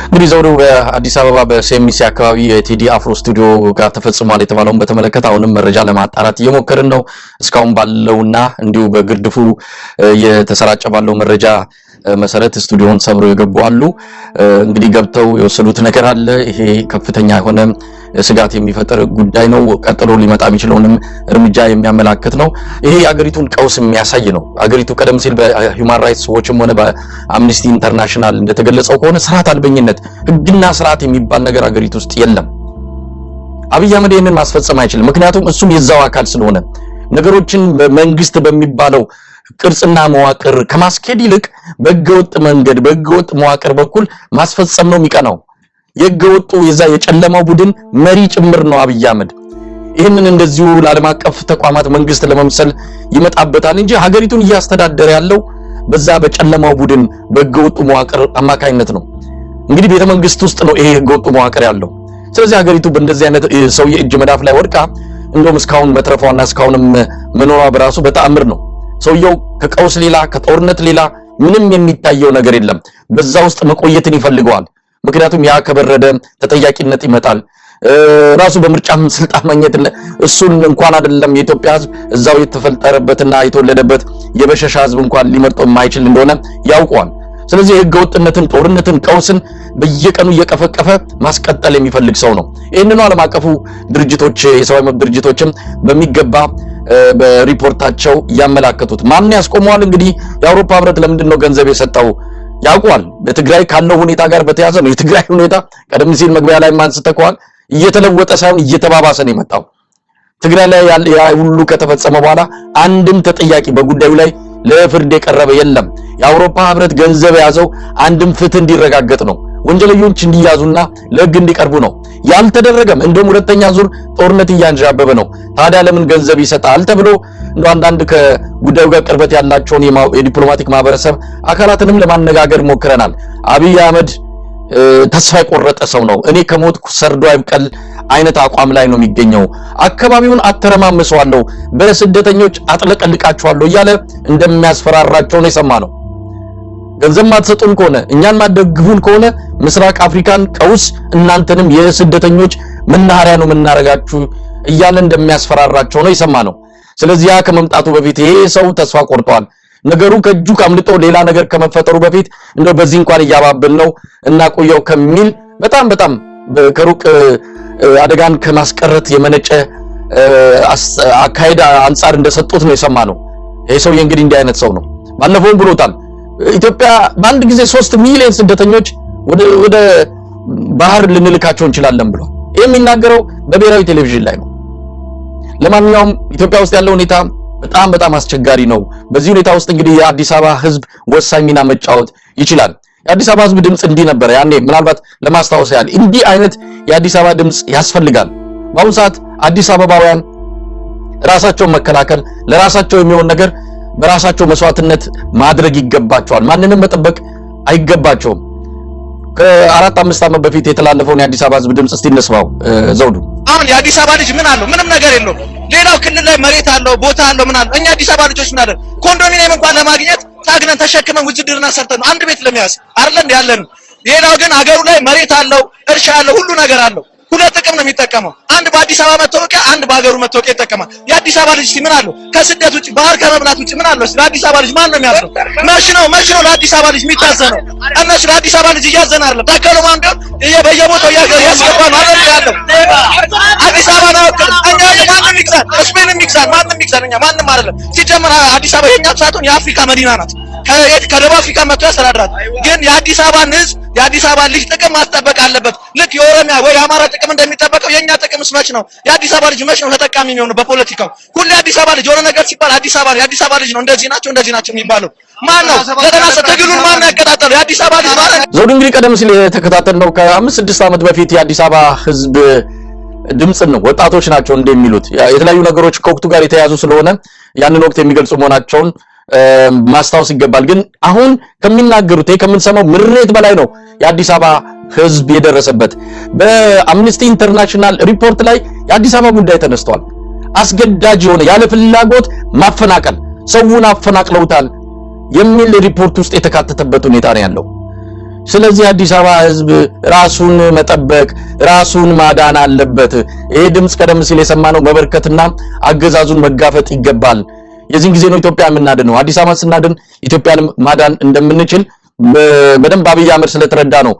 እንግዲህ ዘውዱ በአዲስ አበባ በሴሚሲ አካባቢ የቴዲ አፍሮ ስቱዲዮ ጋር ተፈጽሟል የተባለውን በተመለከተ አሁንም መረጃ ለማጣራት እየሞከርን ነው። እስካሁን ባለውና እንዲሁ በግርድፉ የተሰራጨ ባለው መረጃ መሰረት ስቱዲዮን ሰብረው የገቡ አሉ። እንግዲህ ገብተው የወሰዱት ነገር አለ። ይሄ ከፍተኛ የሆነ ስጋት የሚፈጥር ጉዳይ ነው። ቀጥሎ ሊመጣ የሚችለውንም እርምጃ የሚያመላክት ነው። ይሄ የአገሪቱን ቀውስ የሚያሳይ ነው። አገሪቱ ቀደም ሲል በሂውማን ራይትስ ዎችም ሆነ በአምነስቲ ኢንተርናሽናል እንደተገለጸው ከሆነ ስርዓት አልበኝነት፣ ህግና ስርዓት የሚባል ነገር አገሪቱ ውስጥ የለም። አብይ አህመድ ይህንን ማስፈጸም አይችልም። ምክንያቱም እሱም የዛው አካል ስለሆነ ነገሮችን በመንግስት በሚባለው ቅርጽና መዋቅር ከማስኬድ ይልቅ በህገወጥ መንገድ በህገወጥ መዋቅር በኩል ማስፈጸም ነው የሚቀናው። የህገወጡ የዛ የጨለማው ቡድን መሪ ጭምር ነው አብይ አህመድ። ይህንን እንደዚሁ ለዓለም አቀፍ ተቋማት መንግስት ለመምሰል ይመጣበታል እንጂ ሀገሪቱን እያስተዳደረ ያለው በዛ በጨለማው ቡድን በህገወጡ መዋቅር አማካኝነት ነው። እንግዲህ ቤተ መንግስት ውስጥ ነው ይሄ ህገወጡ መዋቅር ያለው። ስለዚህ ሀገሪቱ በእንደዚህ አይነት ሰው የእጅ መዳፍ ላይ ወድቃ እንደውም እስካሁን መትረፏና እስካሁንም መኖሯ በራሱ በተአምር ነው። ሰውየው ከቀውስ ሌላ ከጦርነት ሌላ ምንም የሚታየው ነገር የለም። በዛ ውስጥ መቆየትን ይፈልገዋል። ምክንያቱም ያ ከበረደ ተጠያቂነት ይመጣል። ራሱ በምርጫም ስልጣን ማግኘት እሱን እንኳን አይደለም የኢትዮጵያ ህዝብ እዛው የተፈጠረበትና የተወለደበት የበሸሻ ህዝብ እንኳን ሊመርጠው የማይችል እንደሆነ ያውቀዋል። ስለዚህ ህገወጥነትን፣ ጦርነትን፣ ቀውስን በየቀኑ እየቀፈቀፈ ማስቀጠል የሚፈልግ ሰው ነው። ይህንኑ ዓለም አቀፉ ድርጅቶች የሰብአዊ መብት ድርጅቶችም በሚገባ በሪፖርታቸው ያመላከቱት። ማን ያስቆመዋል? እንግዲህ የአውሮፓ ህብረት ለምንድን ነው ገንዘብ የሰጠው? ያውቀዋል። በትግራይ ካለው ሁኔታ ጋር በተያያዘ ነው። የትግራይ ሁኔታ ቀደም ሲል መግቢያ ላይ አንስተዋል፣ እየተለወጠ ሳይሆን እየተባባሰ ነው የመጣው። ትግራይ ላይ ያ ሁሉ ከተፈጸመ በኋላ አንድም ተጠያቂ በጉዳዩ ላይ ለፍርድ የቀረበ የለም። የአውሮፓ ህብረት ገንዘብ የያዘው አንድም ፍትህ እንዲረጋገጥ ነው፣ ወንጀለኞች እንዲያዙና ለህግ እንዲቀርቡ ነው። ያልተደረገም እንደውም ሁለተኛ ዙር ጦርነት እያንዣበበ ነው። ታዲያ ለምን ገንዘብ ይሰጣል ተብሎ እንደው አንዳንድ ከጉዳዩ ጋር ቅርበት ያላቸውን የዲፕሎማቲክ ማህበረሰብ አካላትንም ለማነጋገር ሞክረናል። አብይ አህመድ ተስፋ የቆረጠ ሰው ነው። እኔ ከሞትኩ ሰርዶ አይብቀል አይነት አቋም ላይ ነው የሚገኘው። አካባቢውን አተረማምሰዋለሁ፣ በስደተኞች አጥለቀልቃቸዋለሁ እያለ እንደሚያስፈራራቸው ነው የሰማነው። ገንዘብ ማትሰጡን ከሆነ እኛን ማደግፉን ከሆነ ምስራቅ አፍሪካን ቀውስ እናንተንም የስደተኞች መናኸሪያ ነው የምናረጋችሁ እያለ እንደሚያስፈራራቸው ነው የሰማነው። ስለዚህ ያ ከመምጣቱ በፊት ይሄ ሰው ተስፋ ቆርጧል። ነገሩ ከእጁ አምልጦ ሌላ ነገር ከመፈጠሩ በፊት እንደው በዚህ እንኳን እያባበል ነው እና ቆየው ከሚል በጣም ከሩቅ አደጋን ከማስቀረት የመነጨ አካሄድ አንጻር እንደሰጡት ነው የሰማነው። ይሄ ሰው እንግዲህ እንዲህ አይነት ሰው ነው። ባለፈውም ብሎታል። ኢትዮጵያ በአንድ ጊዜ 3 ሚሊዮን ስደተኞች ወደ ባህር ልንልካቸው እንችላለን ብሏል። ይሄ የሚናገረው በብሔራዊ ቴሌቪዥን ላይ ነው። ለማንኛውም ኢትዮጵያ ውስጥ ያለው ሁኔታ በጣም አስቸጋሪ ነው። በዚህ ሁኔታ ውስጥ እንግዲህ የአዲስ አበባ ህዝብ ወሳኝ ሚና መጫወት ይችላል። የአዲስ አበባ ህዝብ ድምጽ እንዲህ ነበር ያኔ። ምናልባት ለማስታወስ ያህል እንዲህ አይነት የአዲስ አበባ ድምጽ ያስፈልጋል። በአሁኑ ሰዓት አዲስ አበባውያን ራሳቸውን መከላከል፣ ለራሳቸው የሚሆን ነገር በራሳቸው መስዋዕትነት ማድረግ ይገባቸዋል። ማንንም መጠበቅ አይገባቸውም። ከ4-5 ዓመት በፊት የተላለፈውን የአዲስ አበባ ህዝብ ድምጽ እስቲ እንስማው። ዘውዱ አሁን የአዲስ አበባ ልጅ ምን አለው? ምንም ነገር የለውም። ሌላው ክልል ላይ መሬት አለው፣ ቦታ አለው፣ ምን አለው? እኛ አዲስ አበባ ልጆች ምን አለን? ኮንዶሚኒየም እንኳን ለማግኘት ታግነን ተሸክመን ውዝድርና ሰርተን አንድ ቤት ለመያዝ አይደል እንዴ ያለን። ሌላው ግን አገሩ ላይ መሬት አለው፣ እርሻ አለው፣ ሁሉ ነገር አለው። ሁለት ጥቅም ነው የሚጠቀመው። አንድ በአዲስ አበባ መታወቂያ፣ አንድ በአገሩ መታወቂያ ይጠቀማል። የአዲስ አበባ ልጅ ምን አለው? ከስደት ውጪ ባህር ከመብላት ውጪ ምን አለው? ለአዲስ አበባ ልጅ ማን ነው የሚያዝነው? መች ነው ለአዲስ አበባ ልጅ የሚታዘነው? እነሱ ለአዲስ አበባ ልጅ እያዘነ አይደለም። ታከሉ ማን ቢሆን በየቦታው ያስገባ ነው አይደል ያለው። አዲስ አበባ ነው እኛ ማንም ይግዛል፣ ስፔንም ይግዛል፣ ማንም ይግዛል። እኛ ማንም አይደለም። ሲጀመር አዲስ አበባ የኛ ሳትሆን የአፍሪካ መዲና ናት። ከደቡብ አፍሪካ መጥቶ ያስተዳድራት። ግን የአዲስ አበባን ህዝብ የአዲስ አበባ ልጅ ጥቅም ማስጠበቅ አለበት። ልክ የኦሮሚያ ወይ የአማራ ጥቅም እንደሚጠበቀው የኛ ጥቅምስ መች ነው? የአዲስ አበባ ልጅ መች ነው ተጠቃሚ የሚሆነው? በፖለቲካው ሁሉ የአዲስ አበባ ልጅ የሆነ ነገር ሲባል የአዲስ አበባ ልጅ ነው እንደዚህ ናቸው የሚባለው ማን ነው? ለተናሰ ትግሉን ማን ያቀጣጠለው? የአዲስ አበባ ልጅ ማለት ነው። ዘውዱ እንግዲህ ቀደም ሲል የተከታተልነው ከ5-6 ዓመት በፊት የአዲስ አበባ ህዝብ ድምጽን ነው። ወጣቶች ናቸው እንደሚሉት የተለያዩ ነገሮች ከወቅቱ ጋር የተያያዙ ስለሆነ ያንን ወቅት የሚገልጹ መሆናቸውን ማስታወስ ይገባል። ግን አሁን ከሚናገሩት ከምንሰማው ምሬት በላይ ነው የአዲስ አበባ ህዝብ የደረሰበት። በአምነስቲ ኢንተርናሽናል ሪፖርት ላይ የአዲስ አበባ ጉዳይ ተነስቷል። አስገዳጅ የሆነ ያለ ፍላጎት ማፈናቀል፣ ሰውን አፈናቅለውታል የሚል ሪፖርት ውስጥ የተካተተበት ሁኔታ ነው ያለው። ስለዚህ አዲስ አበባ ህዝብ ራሱን መጠበቅ፣ ራሱን ማዳን አለበት። ይሄ ድምጽ ቀደም ሲል የሰማነው መበርከትና አገዛዙን መጋፈጥ ይገባል። የዚህን ጊዜ ነው ኢትዮጵያ የምናድነው። አዲስ አበባ ስናድን ኢትዮጵያን ማዳን እንደምንችል በደንብ አብይ አህመድ ስለተረዳ ነው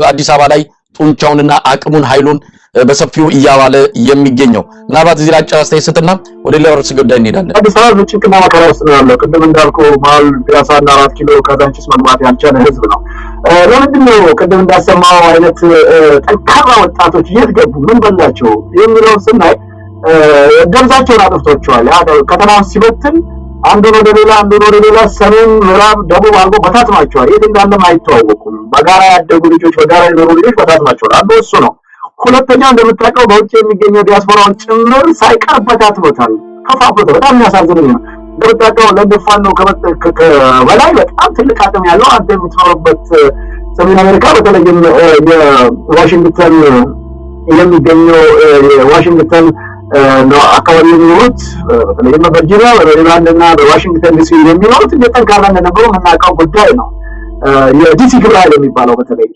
አዲስ አበባ ላይ ጡንቻውንና አቅሙን ኃይሉን በሰፊው እያዋለ የሚገኘው። ምናልባት እዚህ ላይ አጭር አስተያየት ስጥና ወደ ሌላ ርዕስ ጉዳይ እንሄዳለን። አዲስ አበባ ጭንቅና መከራ ውስጥ ነው ያለው። ቅድም እንዳልከው መሀል ፒያሳና 4 ኪሎ ካዛንቺስ መግባት ያልቻለ ህዝብ ነው። ለምንድን ነው ቅድም እንዳሰማው አይነት ጠንካራ ወጣቶች የት ገቡ? ምን በላቸው? የሚለውን ስናይ ደብዛቸውን አጥፍቷቸዋል። ያ ከተማውን ሲበትን አንዱን ወደ ሌላ ሰሜን፣ ምዕራብ፣ ደቡብ አድርጎ በታትኗቸዋል። የት እንዳለም አይተዋወቁም። በጋራ ያደጉ ልጆች፣ በጋራ የኖሩ ልጆች በታትኗቸዋል። አንዱ እሱ ነው። ሁለተኛው እንደምታውቀው በውጭ የሚገኘው ዲያስፖራውን ጭምር ሳይቀር በታትኖታል፣ ከፋፍሎታል። በጣም የሚያሳዝነኝ ነው። እንደምታውቀው ለንደፋን ነው ከበላይ በጣም ትልቅ አቅም ያለው አንተ የምትኖርበት ሰሜን አሜሪካ፣ በተለይም የዋሽንግተን የሚገኘው የዋሽንግተን ነው አካባቢ የሚኖሩት በተለይም በቨርጂኒያ፣ በሜሪላንድ እና በዋሽንግተን ዲሲ የሚኖሩት ጠንካራ እንደነበሩ የምናውቀው ጉዳይ ነው። የዲሲ ግብረ ኃይል የሚባለው በተለይ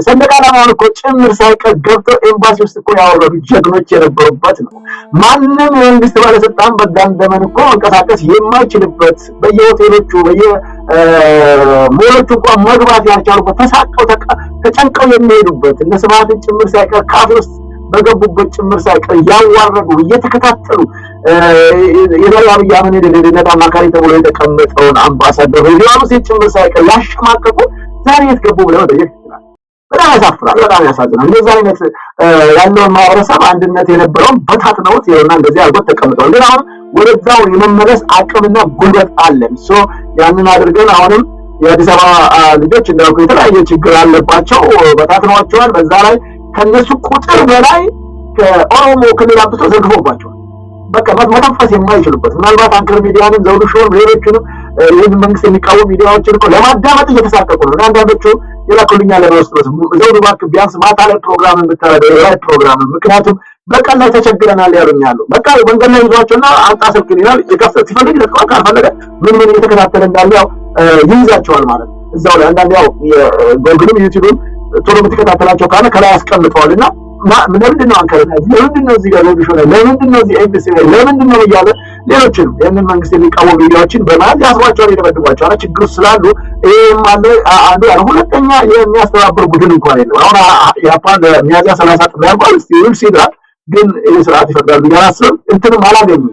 ሰንደቅ ዓላማውን እኮ ጭምር ሳይቀር ገብተው ኤምባሲ ውስጥ እኮ ያወረዱ ጀግኖች የነበሩበት ነው። ማንም የመንግስት ባለስልጣን በዛን ዘመን እኮ መንቀሳቀስ የማይችልበት በየሆቴሎቹ በየሞሎቹ እንኳን መግባት ያልቻሉበት ተሳቀው ተጨንቀው የሚሄዱበት እነ ስብሃትን ጭምር ሳይቀር ካፌ ውስጥ በገቡበት ጭምር ሳይቀር ያዋረዱ እየተከታተሉ የመሪ አብይ አህመድ የደህንነት አማካሪ ተብሎ የተቀመጠውን አምባሳደር ሬዲዮስ ጭምር ሳይቀር ያሸማቀቁ ዛሬ የት ገቡ ብለው መጠየቅ ይችላል። በጣም ያሳፍራል፣ በጣም ያሳዝናል። እንደዚህ አይነት ያለውን ማህበረሰብ አንድነት የነበረውን በታትነውት ይኸውና እንደዚህ አድርጎት ተቀምጠዋል። ግን አሁን ወደዛው የመመለስ አቅምና ጉልበት አለን። ያንን አድርገን አሁንም የአዲስ አበባ ልጆች እንዳልኩ የተለያየ ችግር አለባቸው፣ በታትነዋቸዋል። በዛ ላይ ከነሱ ቁጥር በላይ ከኦሮሞ ክልል አብቶ ዘግፎባቸዋል። በቃ መተንፈስ የማይችሉበት ምናልባት አንከር ሚዲያንም ዘውዱ ሾውን ሌሎችንም ይህን መንግስት የሚቃወም ሚዲያዎችን እኮ ለማዳመጥ እየተሳቀቁ ነው። አንዳንዶቹ የላኩልኛል ለመስጠት ዘውዱ እባክህ ቢያንስ ማታ ላይ ፕሮግራም ብታረገው ላይ ፕሮግራም ምክንያቱም በቀን ላይ ተቸግረናል ያሉኛሉ። በቃ መንገድ ላይ ይዟቸውና አንጣ ስልክ ይላል የከፍተት ሲፈልግ ለቀው ካልፈለገ ምን እየተከታተለ እንዳለ ያው ይይዛቸዋል ማለት ነው። እዛው ላይ አንዳንድ ያው ጎግልም ዩቲዩብም ቶሎ የምትከታተላቸው ካለ ከላይ ያስቀምጠዋልና ለምንድነው አንከረናይዝ ለምንድነው እዚህ ጋር ሎዲሾ ላይ ለምንድነው እዚህ ኤቢሲ ላይ ለምንድነው እያለ ሌሎችንም ይህንን መንግስት የሚቃወሙ ሚዲያዎችን በማለት ያስሯቸዋል፣ ይደበድቧቸዋል። ችግሩ ስላሉ ይሄም አለ አንዱ ያለ ሁለተኛ የሚያስተባብር ቡድን እንኳን የለም። አሁን ያፓን ሚያዚያ 30 ጥር ያልቋል ስቲል ሲዳል ግን ይሄ ስርዓት ይፈቅዳል ብዬ አላስብም። እንትንም አላገኙም፣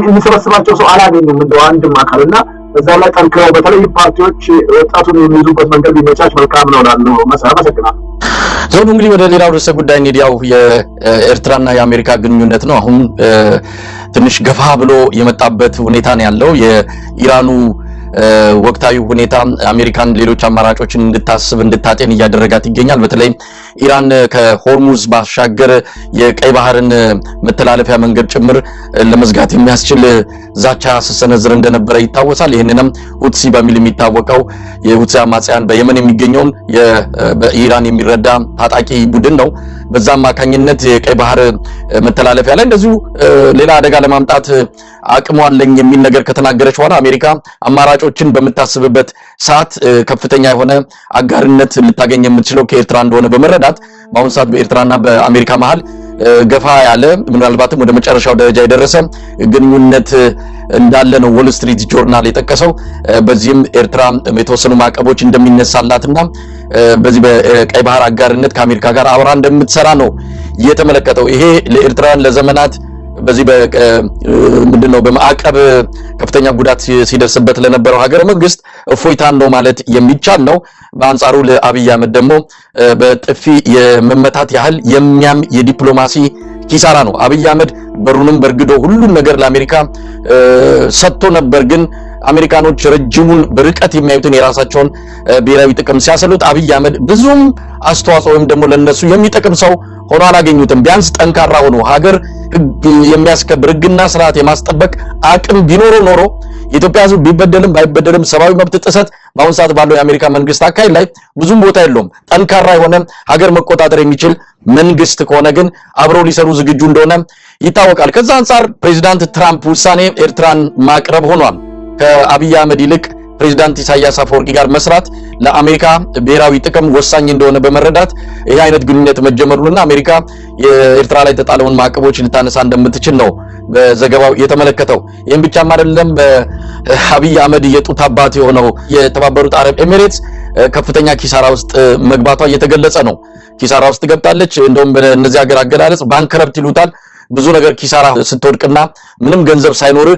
የሚሰበስባቸው ሰው አላገኙም እንደው አንድም አካልና በዛ ላይ ጠንክረው በተለይ ፓርቲዎች ወጣቱን የሚይዙበት መንገድ ቢመቻች መልካም ነው እላለሁ። መሰግናለሁ። ዞኑ እንግዲህ ወደ ሌላው ርዕሰ ጉዳይ እንግዲህ ያው የኤርትራና የአሜሪካ ግንኙነት ነው። አሁን ትንሽ ገፋ ብሎ የመጣበት ሁኔታ ነው ያለው። የኢራኑ ወቅታዊ ሁኔታ አሜሪካን ሌሎች አማራጮችን እንድታስብ እንድታጤን እያደረጋት ይገኛል። በተለይ ኢራን ከሆርሙዝ ባሻገር የቀይ ባህርን መተላለፊያ መንገድ ጭምር ለመዝጋት የሚያስችል ዛቻ ስትሰነዝር እንደነበረ ይታወሳል። ይህንንም ሁትሲ በሚል የሚታወቀው የሁትሲ አማጽያን በየመን የሚገኘውን በኢራን የሚረዳ ታጣቂ ቡድን ነው። በዛ አማካኝነት የቀይ ባህር መተላለፊያ ላይ እንደዚሁ ሌላ አደጋ ለማምጣት አቅሟ አለኝ የሚል ነገር ከተናገረች በኋላ አሜሪካ አማራጮችን በመታሰብበት ሰዓት ከፍተኛ የሆነ አጋርነት ልታገኝ የምትችለው ከኤርትራ እንደሆነ በመረዳት በአሁኑ ሰዓት በኤርትራና በአሜሪካ መሃል ገፋ ያለ ምናልባትም ወደ መጨረሻው ደረጃ የደረሰ ግንኙነት እንዳለ ነው ዎል ስትሪት ጆርናል የጠቀሰው። በዚህም ኤርትራ የተወሰኑ ማዕቀቦች እንደሚነሳላትና በዚህ በቀይ ባህር አጋርነት ከአሜሪካ ጋር አብራ እንደምትሰራ ነው የተመለከተው። ይሄ ለኤርትራን ለዘመናት በዚህ ምንድነው በማዕቀብ ከፍተኛ ጉዳት ሲደርስበት ለነበረው ሀገር መንግስት እፎይታን ነው ማለት የሚቻል ነው። በአንጻሩ ለአብይ አህመድ ደግሞ በጥፊ የመመታት ያህል የሚያም የዲፕሎማሲ ኪሳራ ነው። አብይ አህመድ በሩንም በርግዶ ሁሉም ነገር ለአሜሪካ ሰጥቶ ነበር። ግን አሜሪካኖች ረጅሙን በርቀት የሚያዩትን የራሳቸውን ብሔራዊ ጥቅም ሲያሰሉት አብይ አህመድ ብዙም አስተዋጽኦ ወይም ደግሞ ለነሱ የሚጠቅም ሰው ሆኖ አላገኙትም። ቢያንስ ጠንካራ ሆኖ ሀገር የሚያስከብር ሕግና ስርዓት የማስጠበቅ አቅም ቢኖረው ኖሮ የኢትዮጵያ ሕዝብ ቢበደልም ባይበደልም ሰብአዊ መብት ጥሰት በአሁኑ ሰዓት ባለው የአሜሪካ መንግስት አካሄድ ላይ ብዙም ቦታ የለውም። ጠንካራ የሆነ ሀገር መቆጣጠር የሚችል መንግስት ከሆነ ግን አብረው ሊሰሩ ዝግጁ እንደሆነ ይታወቃል። ከዛ አንፃር ፕሬዚዳንት ትራምፕ ውሳኔ ኤርትራን ማቅረብ ሆኗል። ከአብይ አህመድ ይልቅ ፕሬዚዳንት ኢሳያስ አፈወርቂ ጋር መስራት ለአሜሪካ ብሔራዊ ጥቅም ወሳኝ እንደሆነ በመረዳት ይሄ አይነት ግንኙነት መጀመሩና አሜሪካ የኤርትራ ላይ ተጣለውን ማዕቀቦች ልታነሳ እንደምትችል ነው በዘገባው የተመለከተው። ይህም ብቻም አይደለም። በአብይ አህመድ የጡት አባት የሆነው የተባበሩት አረብ ኤሚሬትስ ከፍተኛ ኪሳራ ውስጥ መግባቷ እየተገለጸ ነው። ኪሳራ ውስጥ ገብታለች። እንደውም በእነዚህ ሀገር አገላለጽ ባንክረፕት ይሉታል። ብዙ ነገር ኪሳራ ስትወድቅና ምንም ገንዘብ ሳይኖር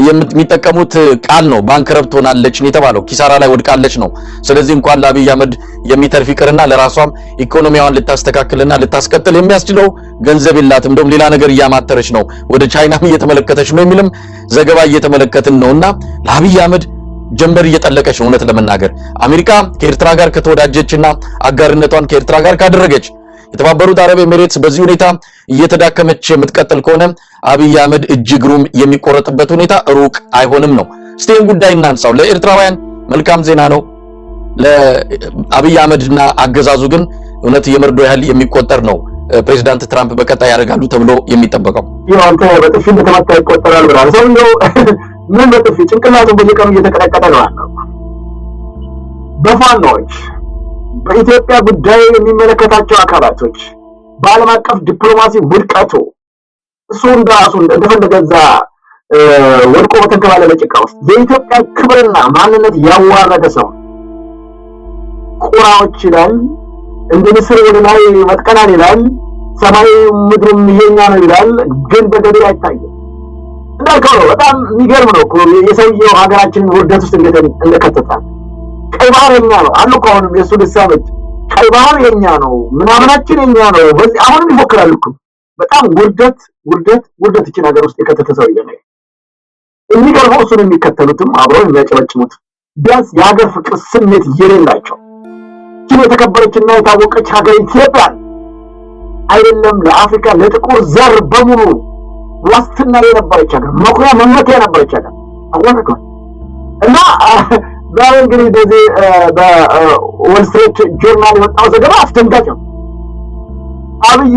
የሚጠቀሙት ቃል ነው። ባንክረፕት ሆናለች ነው የተባለው። ኪሳራ ላይ ወድቃለች ነው። ስለዚህ እንኳን ለአብይ አህመድ የሚተርፍ ይቅርና ለራሷም ኢኮኖሚያዋን ልታስተካክልና ልታስቀጥል የሚያስችለው ገንዘብ የላትም። እንደውም ሌላ ነገር እያማተረች ነው። ወደ ቻይናም እየተመለከተች ነው የሚልም ዘገባ እየተመለከትን ነውና ለአብይ አህመድ ጀንበር እየጠለቀች ነው። እውነት ለመናገር አሜሪካ ከኤርትራ ጋር ከተወዳጀችና አጋርነቷን ከኤርትራ ጋር ካደረገች የተባበሩት አረብ ኤሚሬትስ በዚህ ሁኔታ እየተዳከመች የምትቀጥል ከሆነ አብይ አህመድ እጅግሩም የሚቆረጥበት ሁኔታ ሩቅ አይሆንም ነው። እስቲን ጉዳይ እናንሳው። ለኤርትራውያን መልካም ዜና ነው። ለአብይ አህመድና አገዛዙ ግን እውነት የመርዶ ያህል የሚቆጠር ነው። ፕሬዚዳንት ትራምፕ በቀጣይ ያደርጋሉ ተብሎ የሚጠበቀው ይሄው አንተ በጥፊ እንደተመታ ይቆጠራል ብለህ ሰው እንደው ምን በጥፊ ጭንቅላቱን በየቀኑ እየተቀጠቀጠ ነው አለው። በፋኖች በኢትዮጵያ ጉዳይ የሚመለከታቸው አካላቶች በዓለም አቀፍ ዲፕሎማሲ ውድቀቱ እሱ እንደራሱ እንደፈለገዛ ወድቆ በተንከባለለ ጭቃ ውስጥ የኢትዮጵያ ክብርና ማንነት ያዋረደ ሰው ቁራዎች ይላል እንደ ንስር ወደ ላይ መጥቀናል ይላል ሰማይ ምድሩም የኛ ነው ይላል ግን በገበያ አይታየም እንዳልከው በጣም የሚገርም ነው እኮ የሰውየው ሀገራችንን ውርደት ውስጥ እንደከተታል ቀይ ባህር የኛ ነው አሉ እኮ አሁንም የእሱ ልሳኖች ቀይ ባህር የኛ ነው ምናምናችን የኛ ነው በዚህ አሁንም ይፎክራሉ እኮ በጣም ውርደት እቺ ነገር ውስጥ የከተተ ሰውዬ ነው የሚገርመው እሱን የሚከተሉትም አብረው የሚያጨበጭሙት ቢያንስ የሀገር ፍቅር ስሜት የሌላቸው ግን የተከበረችና የታወቀች ሀገር ኢትዮጵያ አይደለም ለአፍሪካ ለጥቁር ዘር በሙሉ ዋስትና የነበረች ሀገር መኩሪያ መመኪያ የነበረች ሀገር አወቀ እና ዛሬ እንግዲህ በዚህ በወል ስትሪት ጆርናል የወጣው ዘገባ አስደንጋጭ ነው አብይ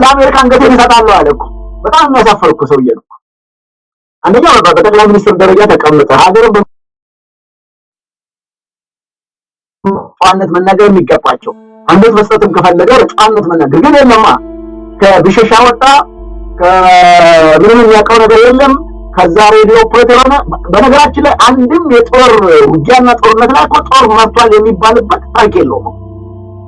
ለአሜሪካ አንገቴን እሰጣለሁ አለ እኮ በጣም የሚያሳፍር እኮ ሰውዬ ነው አንደኛ በጠቅላይ ሚኒስትር ደረጃ ተቀምጠ ሀገርን በጨዋነት መናገር የሚገባቸው አንገት መስጠትም ከፈለገ በጨዋነት መናገር ግን የለማ ከብሸሻ ወጣ ከምንም የሚያውቀው ነገር የለም ከዛ ሬዲዮ ኦፕሬተር ሆነ በነገራችን ላይ አንድም የጦር ውጊያና ጦርነት ላይ እኮ ጦር መርቷል የሚባልበት ታሪክ የለውም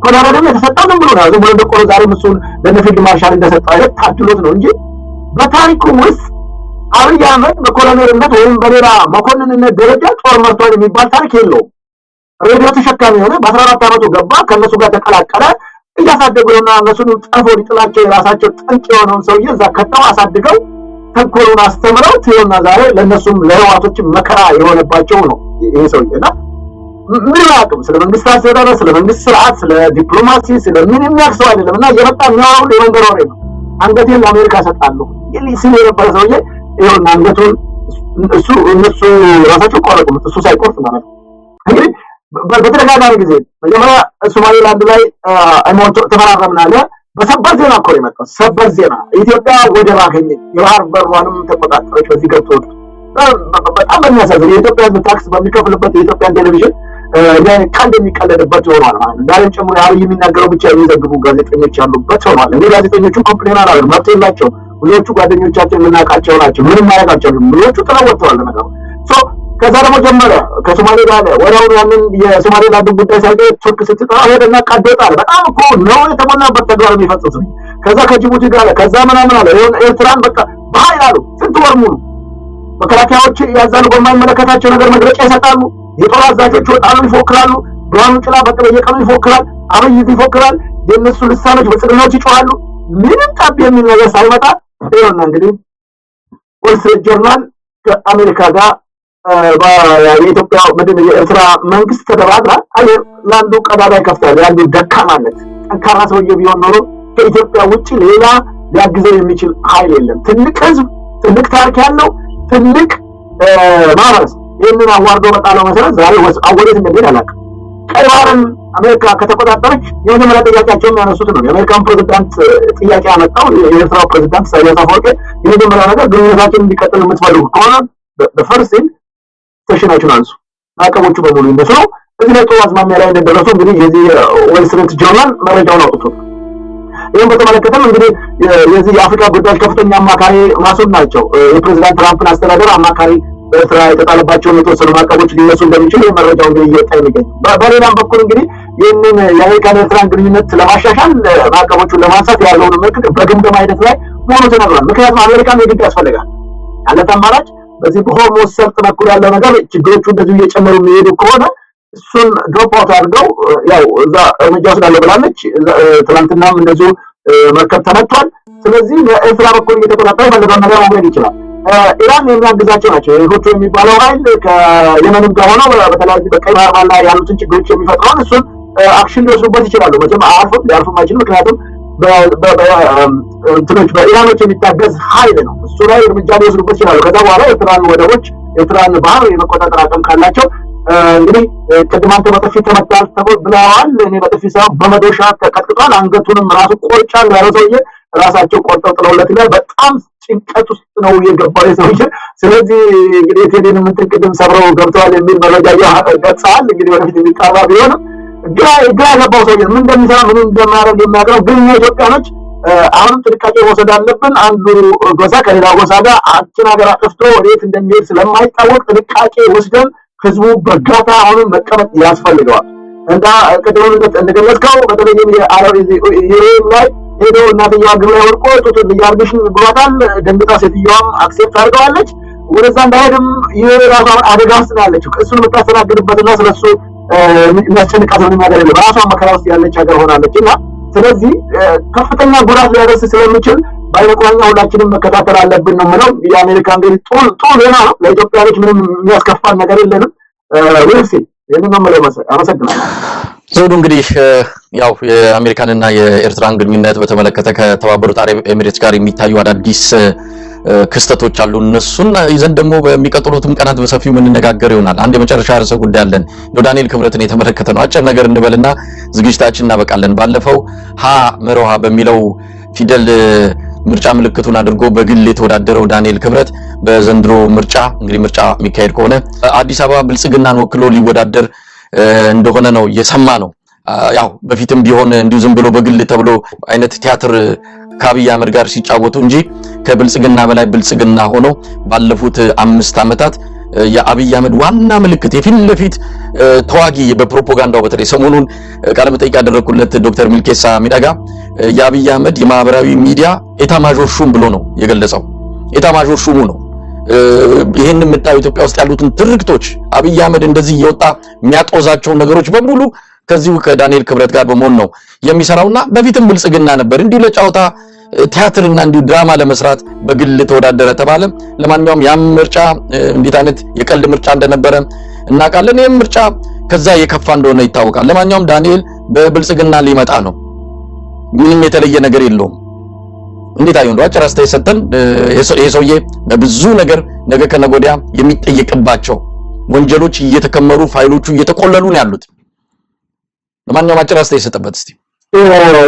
ኮሎኔል ደግሞ የተሰጠው ዝም ብሎ ነው ዝም ብሎ እንደቆሎ ዛሬ ምስል ለነፊልድ ማርሻል እንደሰጠው አይደል ታድሎት ነው እንጂ በታሪኩ ውስጥ አብይ አህመድ በኮሎኔልነት ወይም በሌላ መኮንንነት ደረጃ ጦር መርቷል የሚባል ታሪክ የለውም ሬዲዮ ተሸካሚ ሆነ በ14 አመቱ ገባ ከነሱ ጋር ተቀላቀለ እያሳደጉና እነሱን ጠፎ ሊጥላቸው የራሳቸው ጥንቅ የሆነውን ሰውዬ እዛ ከተው አሳድገው ተንኮሉን አስተምረው ትየውና ዛሬ ለነሱም ለህዋቶች መከራ የሆነባቸው ነው ይሄ ሰውዬና ምን ያውቅም ስለ መንግስት አስተዳደር ስለ መንግስት ስርዓት ስለ ዲፕሎማሲ ስለ ምን የሚያክሰው አይደለምና የመጣ የሚያወሩ የመንገር ወሬ ነው አንገቴን ለአሜሪካ ሰጣለሁ ሲል የነበረ ሰውዬ ይኸውና አንገቱን እነሱ ራሳቸው ቆረጡት እሱ ሳይቆርጥ ማለት ነው እንግዲህ በተደጋጋሚ ጊዜ መጀመሪያ ሶማሌላንድ ላይ ተፈራረምን አለ በሰበር ዜና እኮ የመጣው ሰበር ዜና ኢትዮጵያ ወደብ አገኘች የባህር በሯንም ተቆጣጠረች በዚህ ገብቶ በጣም በሚያሳዝን የኢትዮጵያ ህዝብ ታክስ በሚከፍልበት የኢትዮጵያ ቴሌቪዥን ቀልድ የሚቀለድበት ሆኗል ማለት ዛሬም ጨምሮ አብይ የሚናገረው ብቻ የሚዘግቡ ጋዜጠኞች ያሉበት ሆኗል እንግዲህ ጋዜጠኞቹ ኮምፕሌን አላደረጉም መብት የላቸውም ብዙዎቹ ጓደኞቻቸው የምናውቃቸው ናቸው ምንም ማያውቃቸው ብዙዎቹ ጥለው ወጥተዋል ነገሩ ከዛ ደግሞ ጀመረ ከሶማሌ ጋር ወራውን ያንን የሶማሌላንድ ጉዳይ ሳይገኝ ቱርክ ስትጠራ ሄደና ቀደጣለ በጣም እኮ ነው የተሞላበት ተግባር የሚፈጽሙ ከዛ ከጅቡቲ ጋር ከዛ ምናምን አለ ኤርትራን በቃ በኃይል አሉ ስንት ወር ሙሉ መከላከያዎች ያዛሉ በማይመለከታቸው ነገር መግለጫ ይሰጣሉ የጦር አዛዦች ወጣሉ ይፎክራሉ ብርሃኑ ጭላ በቃ በየቀኑ ይፎክራል አብይ ይፎክራል የነሱ ልሳኖች በጽግናዎች ይጮሃሉ ምንም ጠብ የሚል ነገር ሳይመጣ ይኸውና እንግዲህ ወል ስትሪት ጆርናል ከአሜሪካ ጋር የኢትዮጵያ ምድር የኤርትራ መንግስት ተደራድራ ለአንዱ ቀዳዳ ይከፍታል ያንዱ ደካማነት ጠንካራ ሰውዬ ቢሆን ኖሮ ከኢትዮጵያ ውጪ ሌላ ሊያግዘው የሚችል ኃይል የለም ትልቅ ህዝብ ትልቅ ታሪክ ያለው ትልቅ ማህበረሰብ ይህንን አዋርዶ በጣለው መሰረት ዛሬ አወዴት እንደሚሄድ አላውቅም ቀይ ባህርን አሜሪካ ከተቆጣጠረች የመጀመሪያ ጥያቄያቸው የሚያነሱት ነው የአሜሪካን ፕሬዝዳንት ጥያቄ ያመጣው የኤርትራው ፕሬዝዳንት ኢሳያስ አፈወርቂ የመጀመሪያ ነገር ግንኙነታችን እንዲቀጥል የምትፈልጉ ከሆነ በፈርስት ተሽናቹን አንሱ ማቀቦቹ በሙሉ እንደሱ እዚህ ላይ ጥሩ አዝማሚያ ላይ እንደደረሱ እንግዲህ የዚህ ወል ስትሪት ጆርናል መረጃውን አውጥቷል ይሄን በተመለከተም እንግዲህ የዚህ የአፍሪካ ጉዳዮች ከፍተኛ አማካሪ ማሱድ ናቸው የፕሬዝዳንት ትራምፕን አስተዳደር አማካሪ በኤርትራ የተጣለባቸውን የተወሰኑ ማቀቦች ሊነሱ እንደሚችሉ የመረጃው እንግዲህ እየወጣ የሚገኝ በሌላም በኩል እንግዲህ ይህንን የአሜሪካን ኤርትራን ግንኙነት ለማሻሻል ማቀቦቹን ለማንሳት ያለውን ምክር በግምገማ ሂደት ላይ መሆኑ ተነግሯል ምክንያቱም አሜሪካን የግድ ያስፈልጋል ያለት አማራጭ በዚህ በሆርሙዝ ሰርጥ በኩል ያለው ነገር ችግሮቹ እንደዚህ እየጨመሩ የሚሄዱ ከሆነ እሱን ድሮፕ አውት አድርገው ያው እዛ እርምጃ ወስዳለሁ ብላለች ትናንትናም እንደዚሁ መርከብ ተመቷል ስለዚህ በኤርትራ በኩል እየተቆጣጠረ የፈለገውን ነገር ማድረግ ይችላል ኢራን የሚያግዛቸው ናቸው የሁቲ የሚባለው ኃይል ከየመንም ጋር ሆነው በተለያዩ በቀይ ባህር ላይ ያሉትን ችግሮች የሚፈጥረውን እሱን አክሽን ሊወስዱበት ይችላሉ መቼም ሊያርፉም አይችልም ምክንያቱም እንትኖች በኢራኖች የሚታገዝ ኃይል ነው እሱ ላይ እርምጃ ሊወስዱበት ይችላሉ ከዛ በኋላ ኤርትራን ወደቦች ኤርትራን ባህር የመቆጣጠር አቅም ካላቸው እንግዲህ ቅድም አንተ በጥፊ ተመታል ብለዋል እኔ በጥፊ ሳይሆን በመዶሻ ተቀጥቅጧል አንገቱንም ራሱ ቆርጫል ያለው ሰውዬ ራሳቸው ቆርጠው ጥለውለት ላይ በጣም ጭንቀት ውስጥ ነው የገባው ሰውዬ። ስለዚህ እንግዲህ ቴዲን ምንጥቅድም ሰብረው ገብተዋል የሚል መረጃ ገጻል። እንግዲህ ወደፊት የሚጣራ ቢሆንም ግራ ገባው ሰውዬ ምን እንደሚሰራ ምን እንደማያደርግ የሚያቀረው ግን ኢትዮጵያኖች አሁንም ጥንቃቄ መውሰድ አለብን። አንዱ ጎሳ ከሌላ ጎሳ ጋር አችን ሀገር አጥፍቶ ወዴት እንደሚሄድ ስለማይታወቅ ጥንቃቄ ወስደን ህዝቡ በጋታ አሁንም መቀመጥ ያስፈልገዋል። እና ቅድም እንደገለጽከው በተለይም የአረብ ይሄም ላይ ሄዶ እናትየዋ ግብ ላይ ወድቆ ጡት ልያርግሽ ብሏታል። ደንግጣ ሴትዮዋም አክሴፕት አድርገዋለች። ወደዛ እንዳይሄድም ይሄ ራሷ አደጋ ውስጥ ነው ያለችው። እሱን የምታስተናግድበትና ስለሱ የሚያስጨንቃት ምንም ነገር የለም። ራሷ መከራ ውስጥ ያለች ሀገር ሆናለች እና ስለዚህ ከፍተኛ ጉዳት ሊያደርስ ስለሚችል ባይነቁራኛ ሁላችንም መከታተል አለብን ነው የምለው። የአሜሪካ እንግዲህ ጥሩ ዜና ነው ለኢትዮጵያኖች፣ ምንም የሚያስከፋን ነገር የለንም። ወይስ ይሄንን ነው የምለው። አመሰግናለሁ። ዘውዱ እንግዲህ ያው የአሜሪካንና የኤርትራን ግንኙነት በተመለከተ ከተባበሩት አረብ ኤሚሬትስ ጋር የሚታዩ አዳዲስ ክስተቶች አሉ። እነሱን ይዘን ደግሞ በሚቀጥሉትም ቀናት በሰፊው የምንነጋገር ይሆናል። አንድ የመጨረሻ ርዕሰ ጉዳይ አለን። ዳንኤል ክብረትን የተመለከተ ነው። አጭር ነገር እንበልና ዝግጅታችን እናበቃለን። ባለፈው ሀ መሮሃ በሚለው ፊደል ምርጫ ምልክቱን አድርጎ በግል የተወዳደረው ዳንኤል ክብረት በዘንድሮ ምርጫ እንግዲህ ምርጫ የሚካሄድ ከሆነ አዲስ አበባ ብልጽግናን ወክሎ ሊወዳደር እንደሆነ ነው የሰማ ነው። ያው በፊትም ቢሆን እንዲሁ ዝም ብሎ በግል ተብሎ አይነት ቲያትር ከአብይ አህመድ ጋር ሲጫወቱ እንጂ ከብልጽግና በላይ ብልጽግና ሆኖ ባለፉት 5 ዓመታት የአብይ አህመድ ዋና ምልክት የፊት ለፊት ተዋጊ በፕሮፓጋንዳው በተለይ ሰሞኑን ቃለ መጠይቅ ያደረኩለት ዶክተር ሚልኬሳ ሚዳጋ የአብይ አህመድ የማህበራዊ ሚዲያ ኤታማዦር ሹም ብሎ ነው የገለጸው። ኤታማዦር ሹሙ ነው። ይሄን የምታዩ ኢትዮጵያ ውስጥ ያሉትን ትርክቶች አብይ አህመድ እንደዚህ እየወጣ የሚያጦዛቸው ነገሮች በሙሉ ከዚሁ ከዳንኤል ክብረት ጋር በመሆን ነው የሚሰራውና በፊትም ብልጽግና ነበር እንዲሁ ለጫውታ ቲያትርና እንዲሁ ድራማ ለመስራት በግል ተወዳደረ ተባለ። ለማንኛውም ያም ምርጫ እንዴት አይነት የቀልድ ምርጫ እንደነበረ እናውቃለን። ይሄም ምርጫ ከዛ የከፋ እንደሆነ ይታወቃል። ለማንኛውም ዳንኤል በብልጽግና ሊመጣ ነው። ምንም የተለየ ነገር የለውም። እንዴት አይሆን አጭር አስተያየት ሰጠን። ይሄ ሰውዬ በብዙ ነገር ነገ ከነገ ወዲያ የሚጠየቅባቸው ወንጀሎች እየተከመሩ ፋይሎቹ እየተቆለሉ ነው ያሉት። ለማንኛውም አጭር አስተያየት ሰጠበት እስቲ።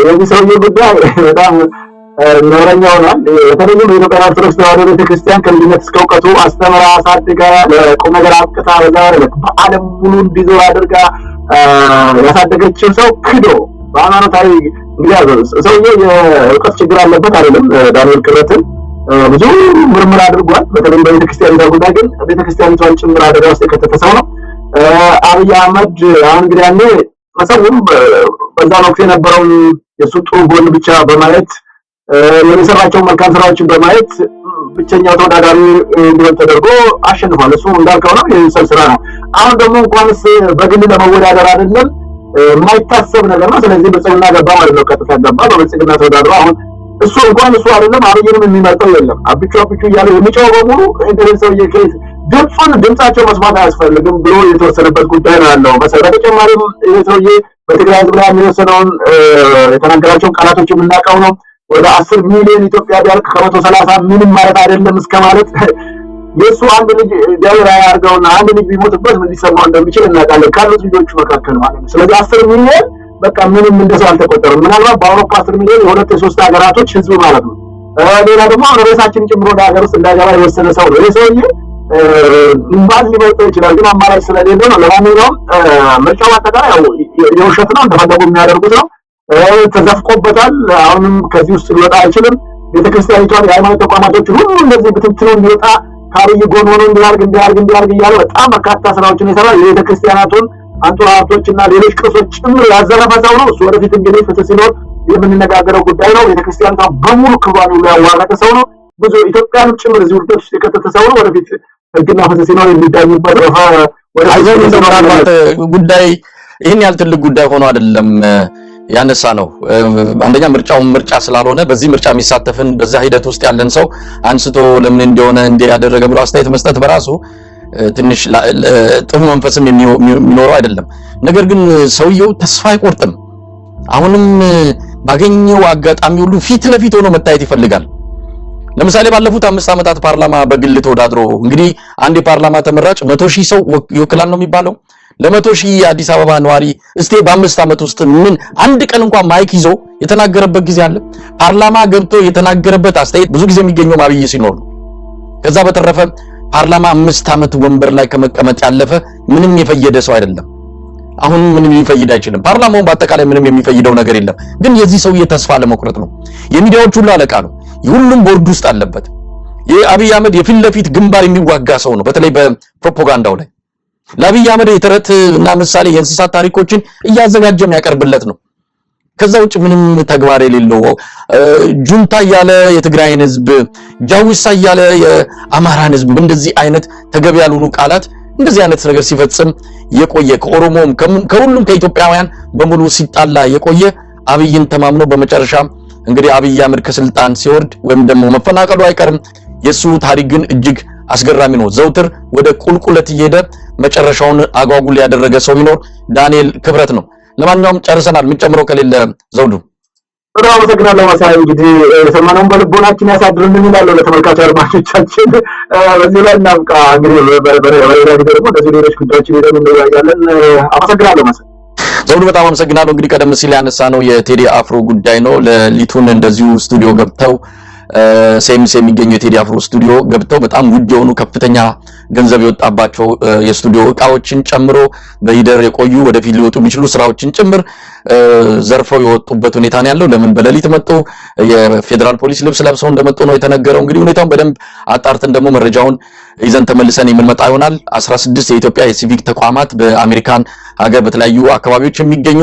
የዚህ ሰውዬ ጉዳይ በጣም ነውረኛ ሆኗል። በተለይም የኢትዮጵያ ኦርቶዶክስ ተዋሕዶ ቤተክርስቲያን ከልጅነት እስከ እውቀቱ አስተምራ አሳድጋ ለቁም ነገር አብቅታ በዓለም ሙሉ እንዲዞር አድርጋ ያሳደገችው ሰው ክዶ በሃይማኖታዊ እንግዲህ ሰውዬው የእውቀት ችግር አለበት አይደለም። ዳንኤል ክብረትን ብዙ ምርምር አድርጓል። በተለይም በቤተክርስቲያን ጉዳይ ግን ቤተክርስቲያኒቷን ጭምር አደጋ ውስጥ የከተተ ሰው ነው አብይ አህመድ። አሁን እንግዲህ ያኔ ሰውም በዛ ወቅት የነበረውን የሱ ጥሩ ጎን ብቻ በማየት የሚሰራቸው መልካም ስራዎችን በማየት ብቸኛው ተወዳዳሪ እንዲሆን ተደርጎ አሸንፏል። እሱ እንዳልከው ነው የሰው ስራ ነው። አሁን ደግሞ እንኳንስ በግል ለመወዳደር አይደለም የማይታሰብ ነገር ነው። ስለዚህ ብልጽግና ገባ ማለት ነው። ቀጥታ ገባ በብልጽግና ተወዳድሮ አሁን እሱ እንኳን እሱ አይደለም አብይንም የሚመርጠው የለም። አብቹ እያለ የሚጫው በሙሉ ኢንተርኔት ሰውዬ ከየት ድምጻቸው መስማት አያስፈልግም ብሎ የተወሰነበት ጉዳይ ነው ያለው። በተጨማሪም ይሄ ሰውዬ በትግራይ ህዝብ ላይ የሚወሰነውን የተናገራቸውን ቃላቶች የምናውቀው ነው። ወደ 10 ሚሊዮን ኢትዮጵያ ቢያልቅ ከ130 ምንም ማለት አይደለም እስከማለት የሱ አንድ ልጅ ዳይራ ያርገውና አንድ ልጅ ቢሞትበት ምን ሊሰማው እንደሚችል እናውቃለን ካሉት ልጆቹ መካከል ማለት ነው። ስለዚህ 10 ሚሊዮን በቃ ምንም እንደሰው አልተቆጠረም። ምናልባት በአውሮፓ 10 ሚሊዮን የሁለት የሶስት ሀገራቶች ህዝብ ማለት ነው። ሌላ ደግሞ ሬሳችን ጭምሮ ወደ ሀገር ውስጥ እንዳይገባ የወሰነ ሰው ነው። ይሄ ሰውዬ እንባል ሊመጣ ይችላል ግን አማራጭ ስለሌለ ነው። ለማንኛውም ምርጫው አጠቃላይ የውሸት ነው፣ እንደፈለጉ የሚያደርጉት ነው። ተዘፍቆበታል። አሁንም ከዚህ ውስጥ ሊወጣ አይችልም። ቤተክርስቲያኒቷን የሃይማኖት ተቋማቶችን ሁሉ እንደዚህ ብትንትኑ እንዲወጣ ከአብይ ጎን ሆኖ እንዲያርግ እያለ በጣም በርካታ ስራዎችን የሰራ የቤተክርስቲያናቱን አንጡራ ሀብቶችና ሌሎች ቅርሶች ጭምር ያዘረፈ ሰው ነው። እሱ ወደፊት እንግዲህ ፍትህ ሲኖር የምንነጋገረው ጉዳይ ነው። ቤተክርስቲያኒቷ በሙሉ ክብሯን ሁሉ ያዋረደ ሰው ነው። ብዙ ኢትዮጵያንም ጭምር እዚህ ውርደት ውስጥ የከተተ ሰው ነው። ወደፊት ህግና ፍትህ ሲኖር የሚዳኙበት ጉዳይ ይህን ያህል ትልቅ ጉዳይ ሆኖ አይደለም ያነሳ ነው። አንደኛ ምርጫው ምርጫ ስላልሆነ በዚህ ምርጫ የሚሳተፍን በዛ ሂደት ውስጥ ያለን ሰው አንስቶ ለምን እንደሆነ ያደረገ ብሎ አስተያየት መስጠት በራሱ ትንሽ ጥሩ መንፈስም የሚኖረው አይደለም። ነገር ግን ሰውየው ተስፋ አይቆርጥም። አሁንም ባገኘው አጋጣሚ ሁሉ ፊት ለፊት ሆኖ መታየት ይፈልጋል። ለምሳሌ ባለፉት 5 ዓመታት ፓርላማ በግል ተወዳድሮ እንግዲህ አንድ የፓርላማ ተመራጭ 100,000 ሰው ይወክላል ነው የሚባለው። ለ100,000 የአዲስ አበባ ነዋሪ እስቲ በ5 ዓመት ውስጥ ምን አንድ ቀን እንኳን ማይክ ይዞ የተናገረበት ጊዜ አለ? ፓርላማ ገብቶ የተናገረበት አስተያየት ብዙ ጊዜ የሚገኘው አብይ ሲኖር ነው። ከዛ በተረፈ ፓርላማ 5 ዓመት ወንበር ላይ ከመቀመጥ ያለፈ ምንም የፈየደ ሰው አይደለም። አሁን ምንም ሊፈይድ አይችልም። ፓርላማው በአጠቃላይ ምንም የሚፈይደው ነገር የለም። ግን የዚህ ሰውዬ ተስፋ ለመቁረጥ ነው። የሚዲያዎች ሁሉ አለቃ ነው። ሁሉም ቦርድ ውስጥ አለበት። የአብይ አህመድ የፊት ለፊት ግንባር የሚዋጋ ሰው ነው። በተለይ በፕሮፓጋንዳው ላይ ለአብይ አህመድ የተረት እና ምሳሌ የእንስሳት ታሪኮችን እያዘጋጀ የሚያቀርብለት ነው። ከዛ ውጭ ምንም ተግባር የሌለው ጁንታ ያለ የትግራይን ህዝብ፣ ጃዊሳ ያለ የአማራን ህዝብ እንደዚህ አይነት ተገቢ ያልሆኑ ቃላት እንደዚህ አይነት ነገር ሲፈጽም የቆየ ከኦሮሞም ከሁሉም ከኢትዮጵያውያን በሙሉ ሲጣላ የቆየ አብይን ተማምኖ በመጨረሻ እንግዲህ አብይ አህመድ ከስልጣን ሲወርድ ወይም ደግሞ መፈናቀሉ አይቀርም። የሱ ታሪክ ግን እጅግ አስገራሚ ነው። ዘውትር ወደ ቁልቁለት እየሄደ መጨረሻውን አጓጉል ያደረገ ሰው ቢኖር ዳንኤል ክብረት ነው። ለማንኛውም ጨርሰናል። ምን ጨምሮ ከሌለ ዘውዱ በጣም አመሰግናለሁ። መሳይ እንግዲህ የሰማነውን በልቦናችን ያሳድርልን ይላል ለተመልካች አድማጮቻችን። በዚህ ላይ እናብቃ። እንግዲህ በሌላ ጊዜ ደግሞ እንደዚህ ሌሎች ጉዳዮችን ይዘን እንወያያለን። አመሰግናለሁ መሳይ። ዘውዱ በጣም አመሰግናለሁ። እንግዲህ ቀደም ሲል ያነሳነው የቴዲ አፍሮ ጉዳይ ነው። ለሊቱን እንደዚሁ ስቱዲዮ ገብተው ሴምስ የሚገኘው የቴዲ አፍሮ ስቱዲዮ ገብተው በጣም ውድ የሆኑ ከፍተኛ ገንዘብ የወጣባቸው የስቱዲዮ እቃዎችን ጨምሮ በሂደር የቆዩ ወደፊት ሊወጡ የሚችሉ ስራዎችን ጭምር ዘርፈው የወጡበት ሁኔታ ነው ያለው። ለምን በሌሊት መጡ? የፌደራል ፖሊስ ልብስ ለብሰው እንደመጡ ነው የተነገረው። እንግዲህ ሁኔታውን በደንብ አጣርተን ደግሞ መረጃውን ይዘን ተመልሰን የምንመጣ ይሆናል። 16 የኢትዮጵያ የሲቪክ ተቋማት በአሜሪካን ሀገር በተለያዩ አካባቢዎች የሚገኙ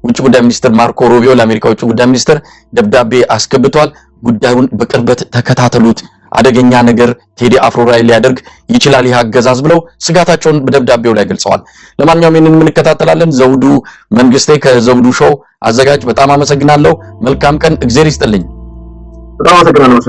ውጭ ጉዳይ ሚኒስትር ማርኮ ሩቢዮ ለአሜሪካ ውጭ ጉዳይ ሚኒስትር ደብዳቤ አስገብቷል። ጉዳዩን በቅርበት ተከታተሉት፣ አደገኛ ነገር ቴዲ አፍሮ ላይ ሊያደርግ ይችላል ይህ አገዛዝ ብለው ስጋታቸውን በደብዳቤው ላይ ገልጸዋል። ለማንኛውም ይህንን እንከታተላለን። ዘውዱ መንግስቴ ከዘውዱ ሾው አዘጋጅ፣ በጣም አመሰግናለሁ። መልካም ቀን፣ እግዚአብሔር ይስጥልኝ። በጣም አመሰግናለሁ።